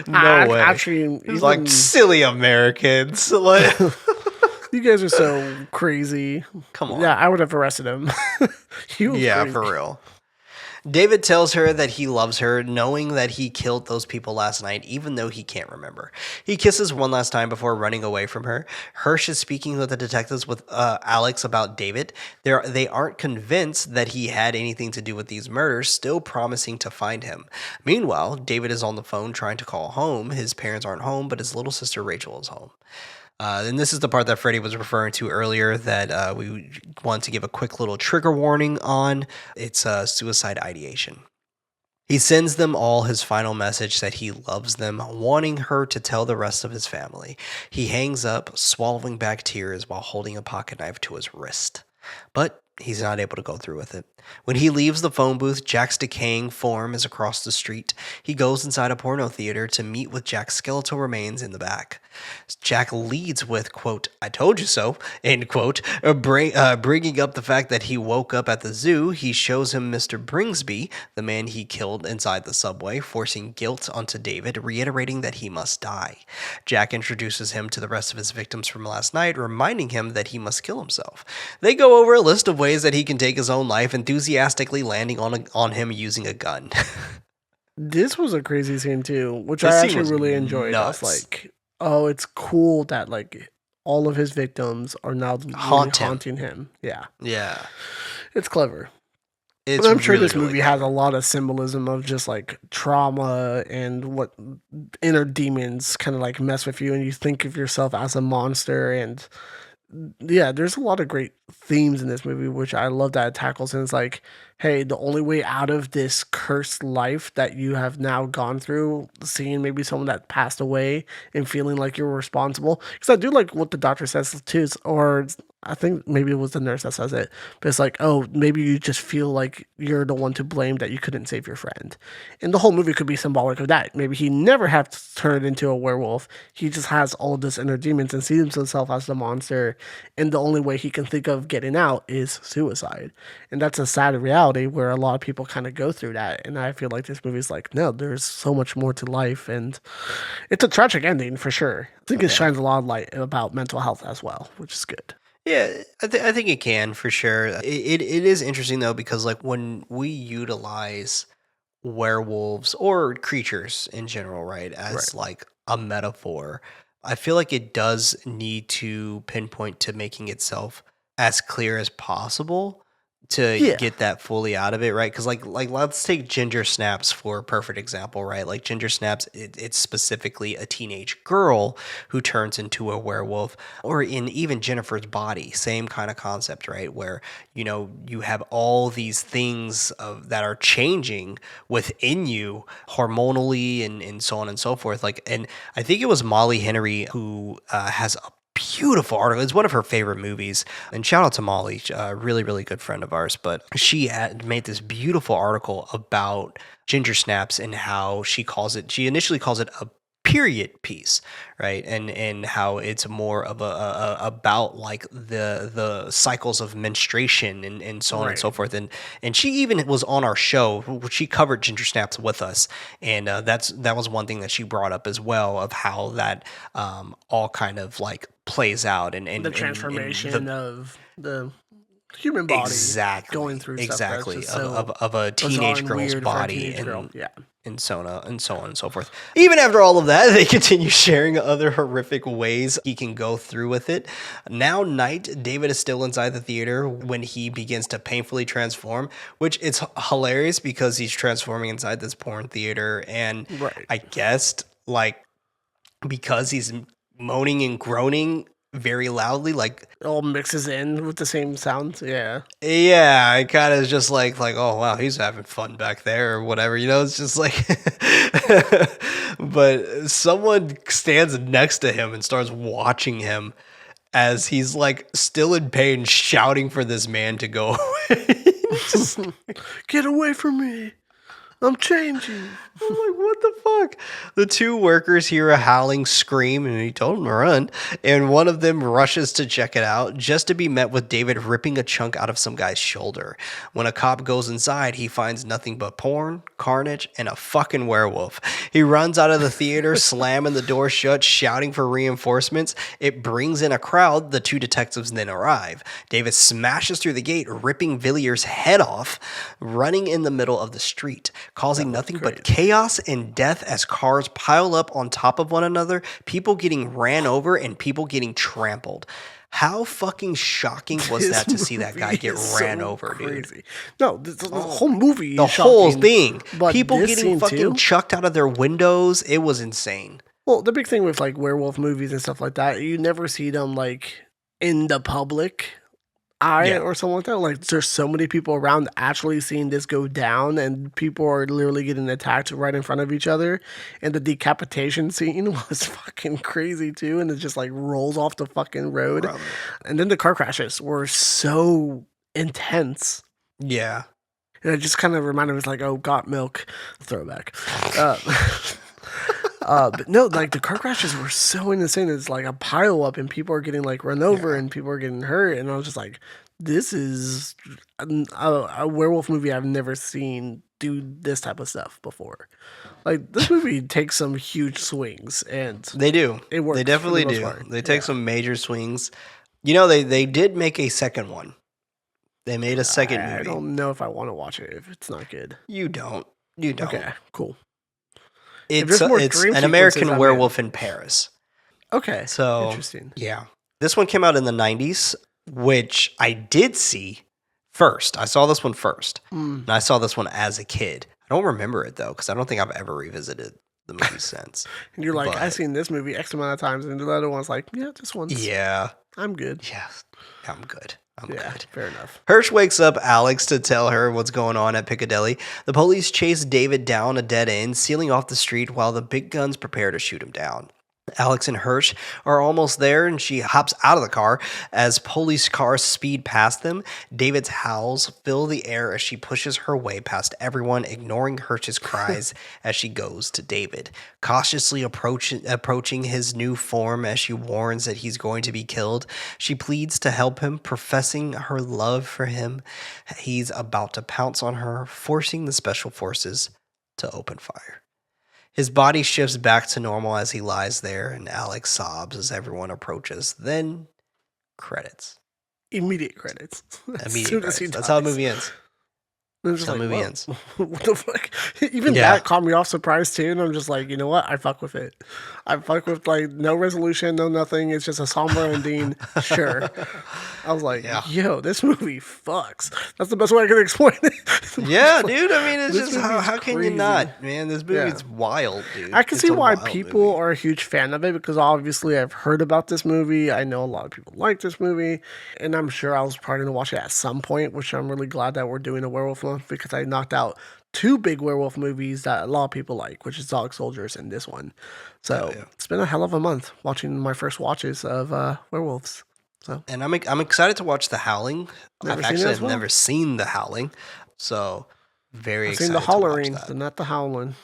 No way. Actually, he's like silly Americans. Like, you guys are so crazy. Come on. Yeah, I would have arrested him. He was crazy. For real. David tells her that he loves her, knowing that he killed those people last night, even though he can't remember. He kisses one last time before running away from her. Hirsch is speaking with the detectives with Alex about David. They aren't convinced that he had anything to do with these murders, still promising to find him. Meanwhile, David is on the phone trying to call home. His parents aren't home, but his little sister Rachel is home. And this is the part that Freddie was referring to earlier that we want to give a quick little trigger warning on. It's suicide ideation. He sends them all his final message that he loves them, wanting her to tell the rest of his family. He hangs up, swallowing back tears while holding a pocket knife to his wrist. But he's not able to go through with it. When he leaves the phone booth, Jack's decaying form is across the street. He goes inside a porno theater to meet with Jack's skeletal remains in the back. Jack leads with, quote, "I told you so," end quote, bringing up the fact that he woke up at the zoo. He shows him Mr. Bringsby, the man he killed inside the subway, forcing guilt onto David, reiterating that he must die. Jack introduces him to the rest of his victims from last night, reminding him that he must kill himself. They go over a list of ways that he can take his own life, enthusiastically landing on him using a gun. This was a crazy scene too, which This I scene actually was really enjoyed. nuts. I was like, oh, it's cool that like all of his victims are now haunting him. Yeah. Yeah. It's clever. It's And I'm sure really, this really movie has a clever. lot of symbolism of just like trauma and what inner demons kind of like mess with you, and you think of yourself as a monster. And yeah, there's a lot of great themes in this movie, which I love that it tackles. And it's like, hey, the only way out of this cursed life that you have now gone through, seeing maybe someone that passed away and feeling like you're responsible. Because I do like what the doctor says too, or I think maybe it was the nurse that says it, but it's like, oh, maybe you just feel like you're the one to blame that you couldn't save your friend. And the whole movie could be symbolic of that. Maybe he never had to turn into a werewolf. He just has all of this inner demons and sees himself as the monster. And the only way he can think of getting out is suicide. And that's a sad reality where a lot of people kind of go through that. And I feel like this movie's like, no, there's so much more to life. And it's a tragic ending for sure. I think it shines a lot of light about mental health as well, which is good. Yeah, I think it can for sure. It is interesting though because like when we utilize werewolves or creatures in general, right, as like a metaphor, I feel like it does need to pinpoint to making itself as clear as possible to Yeah. get that fully out of it, right? Because like let's take Ginger Snaps for a perfect example, right? Like Ginger Snaps, it's specifically a teenage girl who turns into a werewolf, or in even Jennifer's Body, same kind of concept, right? Where you have all these things that are changing within you hormonally and so on and so forth. Like, and I think it was Molly Henry who has a beautiful article. It's one of her favorite movies. And shout out to Molly, a really, really good friend of ours. But she had made this beautiful article about Ginger Snaps and how she initially calls it a period piece, right? And how it's more of about like the cycles of menstruation and so on and so forth. And she even was on our show. She covered Ginger Snaps with us, and that was one thing that she brought up as well, of how that all kind of like plays out and The transformation of the human body going through stuff that's just so of a teenage and girl's weird for a body teenage girl. Yeah. and so on and so forth. Even after all of that, they continue sharing other horrific ways he can go through with it. Now night, David is still inside the theater when he begins to painfully transform, which it's hilarious because he's transforming inside this porn theater, and I guess like because he's moaning and groaning very loudly, like it all mixes in with the same sounds. Yeah. Yeah, it kind of just like, oh wow, he's having fun back there or whatever, it's just like but someone stands next to him and starts watching him as he's like still in pain, shouting for this man to go away. Just, get away from me. I'm changing. I'm like, what the fuck? The two workers hear a howling scream, and he told them to run. And one of them rushes to check it out, just to be met with David ripping a chunk out of some guy's shoulder. When a cop goes inside, he finds nothing but porn, carnage, and a fucking werewolf. He runs out of the theater, slamming the door shut, shouting for reinforcements. It brings in a crowd. The two detectives then arrive. David smashes through the gate, ripping Villiers' head off, running in the middle of the street, causing nothing but chaos and death as cars pile up on top of one another, people getting ran over and people getting trampled. How fucking shocking was that to see that guy get ran over, dude? No, the whole movie the is whole shocking, thing. but People this getting scene fucking too? chucked out of their windows. It was insane. Well, the big thing with like werewolf movies and stuff like that, you never see them like in the public eye or something like that. Like there's so many people around actually seeing this go down, and people are literally getting attacked right in front of each other. And the decapitation scene was fucking crazy too, and it just like rolls off the fucking road. Bro. And then the car crashes were so intense. Yeah. And it just kind of reminded me, like, oh, got milk throwback. But no, like the car crashes were so insane. It's like a pile up, and people are getting like run over, and people are getting hurt. And I was just like, this is a werewolf movie I've never seen do this type of stuff before. Like this movie takes some huge swings, and they do. It works. They definitely do. They take some major swings. They did make a second one. They made a second movie. I don't know if I want to watch it if it's not good. You don't. Okay, cool. It's An American Werewolf in Paris. Okay. So interesting. Yeah. This one came out in the 90s, which I did see first. I saw this one first. And I saw this one as a kid. I don't remember it, though, because I don't think I've ever revisited the movie since. And you're like, But- I've seen this movie X amount of times, and the other one's like, yeah, just once. Yeah. I'm good. Yeah. I'm good. I'm Yeah, good. fair enough. Hirsch wakes up Alex to tell her what's going on at Piccadilly. The police chase David down a dead end, sealing off the street while the big guns prepare to shoot him down. Alex and Hirsch are almost there, and she hops out of the car as police cars speed past them. David's howls fill the air as she pushes her way past everyone, ignoring Hirsch's cries as she goes to David, cautiously approaching his new form as she warns that he's going to be killed. She pleads to help him, professing her love for him. He's about to pounce on her, forcing the special forces to open fire. His body shifts back to normal as he lies there, and Alex sobs as everyone approaches. Then, credits. Immediate credits. As Immediate soon as he credits. That's how the dies. movie ends. And I'm That's just how the like, movie whoa, ends. what the fuck? Even Yeah. that caught me off surprise too, and I'm just like, you know what? I fuck with it. I fuck with like no resolution, no nothing. It's just a somber ending. Sure. I was like, Yeah. yo, this movie fucks. That's the best way I can explain it. Yeah, dude. I mean, it's This just movie's how can you crazy. not, man? This movie's Yeah. wild, dude. I can It's see a why wild people movie. are a huge fan of it because obviously I've heard about this movie. I know a lot of people like this movie, and I'm sure I was probably going to watch it at some point, which I'm really glad that we're doing a werewolf month because I knocked out two big werewolf movies that a lot of people like, which is Dog Soldiers and this one. So yeah. it's been a hell of a month watching my first watches of werewolves. So And I'm excited to watch The Howling. Never I've seen it actually as well. never seen The Howling, so very I've excited seen the to watch Hollering, that. but not the Howling.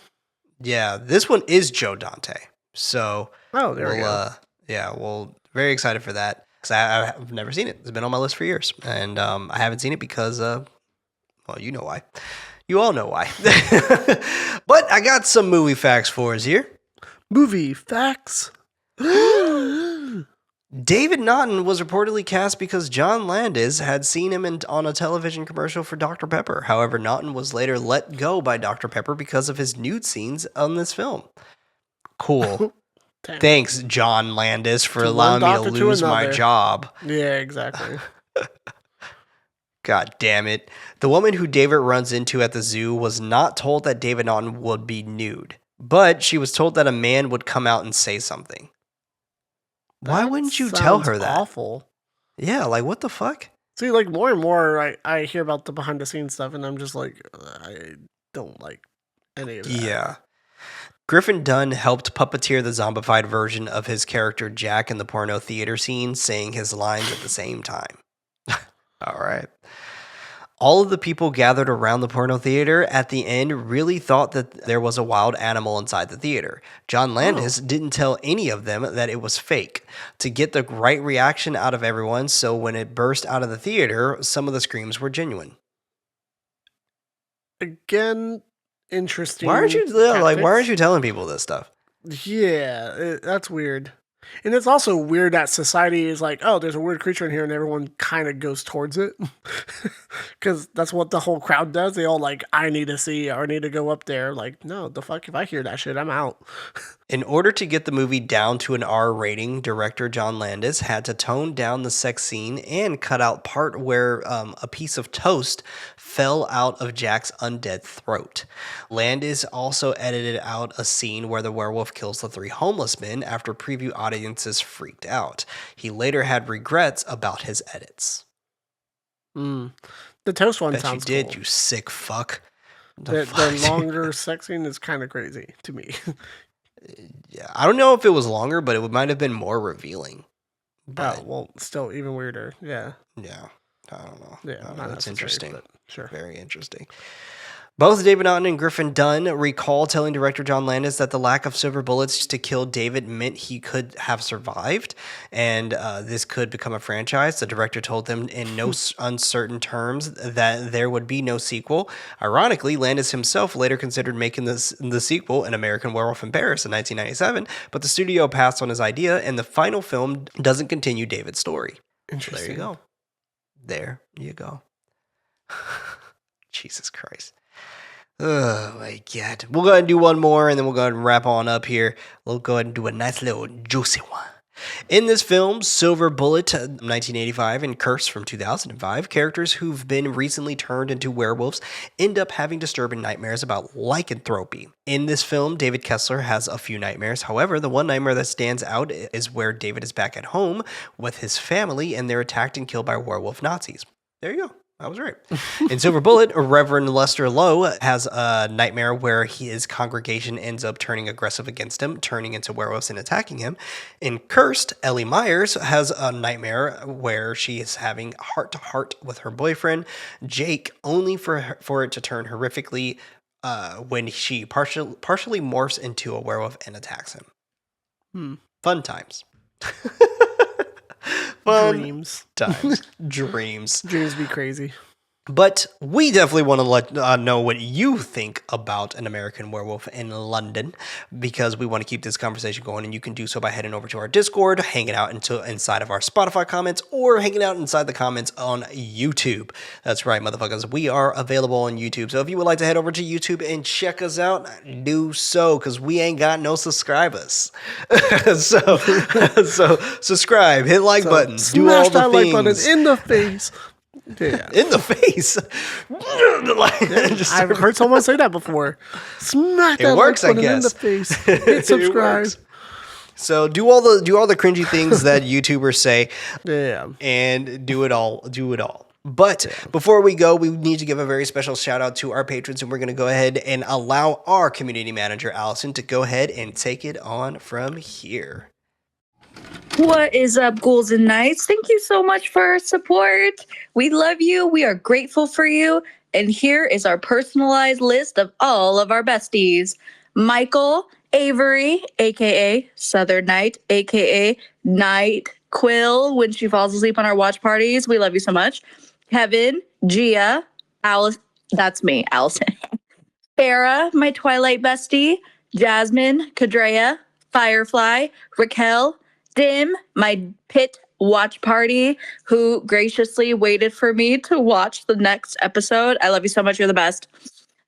Yeah, this one is Joe Dante. So Oh, there we go. yeah, well, very excited for that because I've never seen it. It's been on my list for years, and I haven't seen it because, well, you know why. You all know why. But I got some movie facts for us here. Movie facts. David Naughton was reportedly cast because John Landis had seen him on a television commercial for Dr. Pepper. However, Naughton was later let go by Dr. Pepper because of his nude scenes on this film. Cool. Damn. Thanks, John Landis, for To allowing one me to doctor to lose my another. job. Yeah, exactly. God damn it. The woman who David runs into at the zoo was not told that David Naughton would be nude, but she was told that a man would come out and say something. Why That wouldn't you tell sounds her that? Awful. Yeah, like what the fuck? See, like more and more, I hear about the behind the scenes stuff, and I'm just like, I don't like any of that. Yeah. Griffin Dunn helped puppeteer the zombified version of his character Jack in the porno theater scene, saying his lines at the same time. All right. All of the people gathered around the porno theater at the end really thought that there was a wild animal inside the theater. John Landis didn't tell any of them that it was fake to get the right reaction out of everyone, so when it burst out of the theater, some of the screams were genuine. Again, interesting. Why aren't you tactics. telling people this stuff? Yeah, that's weird. And it's also weird that society is like, oh, there's a weird creature in here, and everyone kind of goes towards it. Because that's what the whole crowd does. They all like, I need to see or need to go up there. Like, no, the fuck, if I hear that shit, I'm out. In order to get the movie down to an R rating, director John Landis had to tone down the sex scene and cut out part where a piece of toast fell out of Jack's undead throat. Landis also edited out a scene where the werewolf kills the three homeless men after preview audiences freaked out. He later had regrets about his edits. The toast one Bet you sounds did, cool. you sick fuck. The longer sex scene is kind of crazy to me. Yeah, I don't know if it was longer, but it might have been more revealing. But Oh, well, still even weirder. Yeah. yeah, I don't know. Yeah. I don't not know. It's necessary, interesting. but Sure. Very interesting. Both David Naughton and Griffin Dunn recall telling director John Landis that the lack of silver bullets to kill David meant he could have survived, and this could become a franchise. The director told them in no uncertain terms that there would be no sequel. Ironically, Landis himself later considered making the sequel, An American Werewolf in Paris, in 1997, but the studio passed on his idea, and the final film doesn't continue David's story. So there Interesting. you go. There you go. Jesus Christ. Oh my God. We'll go ahead and do one more and then we'll go ahead and wrap on up here. We'll go ahead and do a nice little juicy one. In this film, Silver Bullet 1985 and Curse from 2005, characters who've been recently turned into werewolves end up having disturbing nightmares about lycanthropy. In this film, David Kessler has a few nightmares. However, the one nightmare that stands out is where David is back at home with his family and they're attacked and killed by werewolf Nazis. There you go. I was right. In Silver Bullet, Reverend Lester Lowe has a nightmare where his congregation ends up turning aggressive against him, turning into werewolves and attacking him. In Cursed, Ellie Myers has a nightmare where she is having heart-to-heart with her boyfriend, Jake, only for it to turn horrifically when she partially morphs into a werewolf and attacks him. Fun times. Fun Dreams. times. Dreams. Dreams be crazy. But we definitely want to let know what you think about An American Werewolf in London, because we want to keep this conversation going, and you can do so by heading over to our Discord, hanging out inside of our Spotify comments, or hanging out inside the comments on YouTube. That's right, motherfuckers. We are available on YouTube. So if you would like to head over to YouTube and check us out, do so, because we ain't got no subscribers. so subscribe, hit like buttons, do all the that things. like button in the face. Yeah. In the face. I've heard someone say that before. Smack that works, like I button in the guess. face. Hit subscribe. So do all the cringy things that YouTubers say. Yeah. And do it all. Do it all. But before we go, we need to give a very special shout out to our patrons, and we're going to go ahead and allow our community manager, Allison, to go ahead and take it on from here. What is up, ghouls and knights? Thank you so much for our support. We love you. We are grateful for you. And here is our personalized list of all of our besties. Michael Avery, a.k.a. Southern Knight, a.k.a. Night Quill, when she falls asleep on our watch parties. We love you so much. Kevin, Gia, Alice, that's me, Allison. Sarah, my Twilight bestie. Jasmine, Kadrea, Firefly, Raquel, Dim, my pit watch party, who graciously waited for me to watch the next episode. I love you so much. You're the best.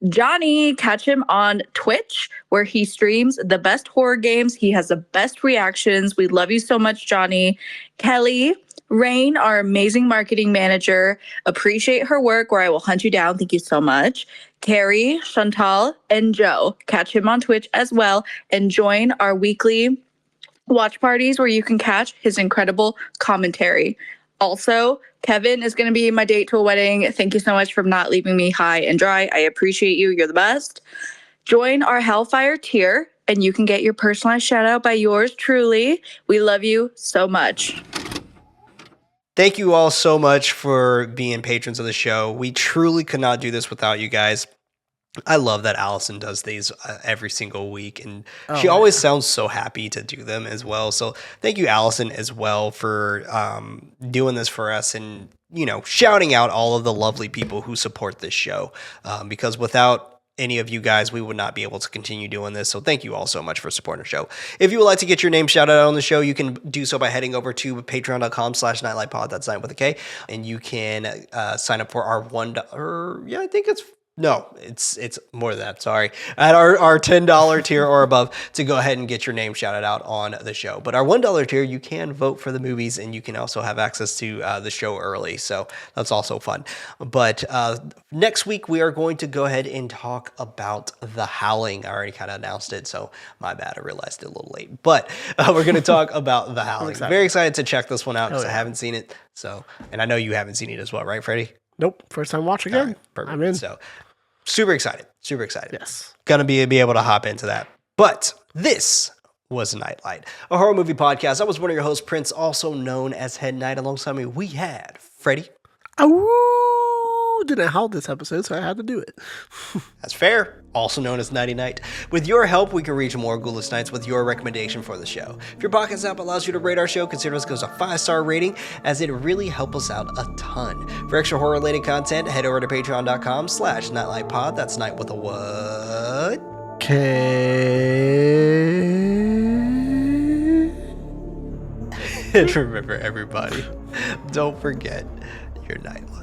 Johnny, catch him on Twitch, where he streams the best horror games. He has the best reactions. We love you so much, Johnny. Kelly, Rain, our amazing marketing manager. Appreciate her work, where I will hunt you down. Thank you so much. Carrie, Chantal, and Joe. Catch him on Twitch as well, and join our weekly watch parties where you can catch his incredible commentary. Also, Kevin is going to be my date to a wedding. Thank you so much for not leaving me high and dry. I appreciate you. You're the best. Join our Hellfire tier, and you can get your personalized shout out by yours truly. We love you so much. Thank you all so much for being patrons of the show. We truly could not do this without you guys. I love that Allison does these every single week, and she always sounds so happy to do them as well. So thank you, Allison, as well, for doing this for us and, you know, shouting out all of the lovely people who support this show, because without any of you guys, we would not be able to continue doing this. So thank you all so much for supporting the show. If you would like to get your name shouted out on the show, you can do so by heading over to patreon.com/nightlightpod. That's night with a K. And you can sign up for our $1. Yeah, I think it's more than that. Sorry. At our $10 tier or above to go ahead and get your name shouted out on the show. But our $1 tier, you can vote for the movies, and you can also have access to the show early. So that's also fun. But next week, we are going to go ahead and talk about The Howling. I already kind of announced it, so my bad. I realized it a little late. But we're going to talk about The Howling. Very excited to check this one out because I haven't seen it. So, and I know you haven't seen it as well, right, Freddie? Nope. First time watching again. Right, perfect. I'm in. So super excited. Super excited. Yes. Gonna be able to hop into that. But this was Nightlight, a horror movie podcast. I was one of your hosts, Prince, also known as Head Knight. Alongside me, we had Freddie. Oh, didn't howl this episode, so I had to do it. That's fair. Also known as Nighty Night. With your help, we can reach more ghoulish nights with your recommendation for the show. If your podcast app allows you to rate our show, consider us a 5-star rating, as it really helps us out a ton. For extra horror-related content, head over to patreon.com/nightlightpod. That's night with a what? And remember, everybody, don't forget your nightlight.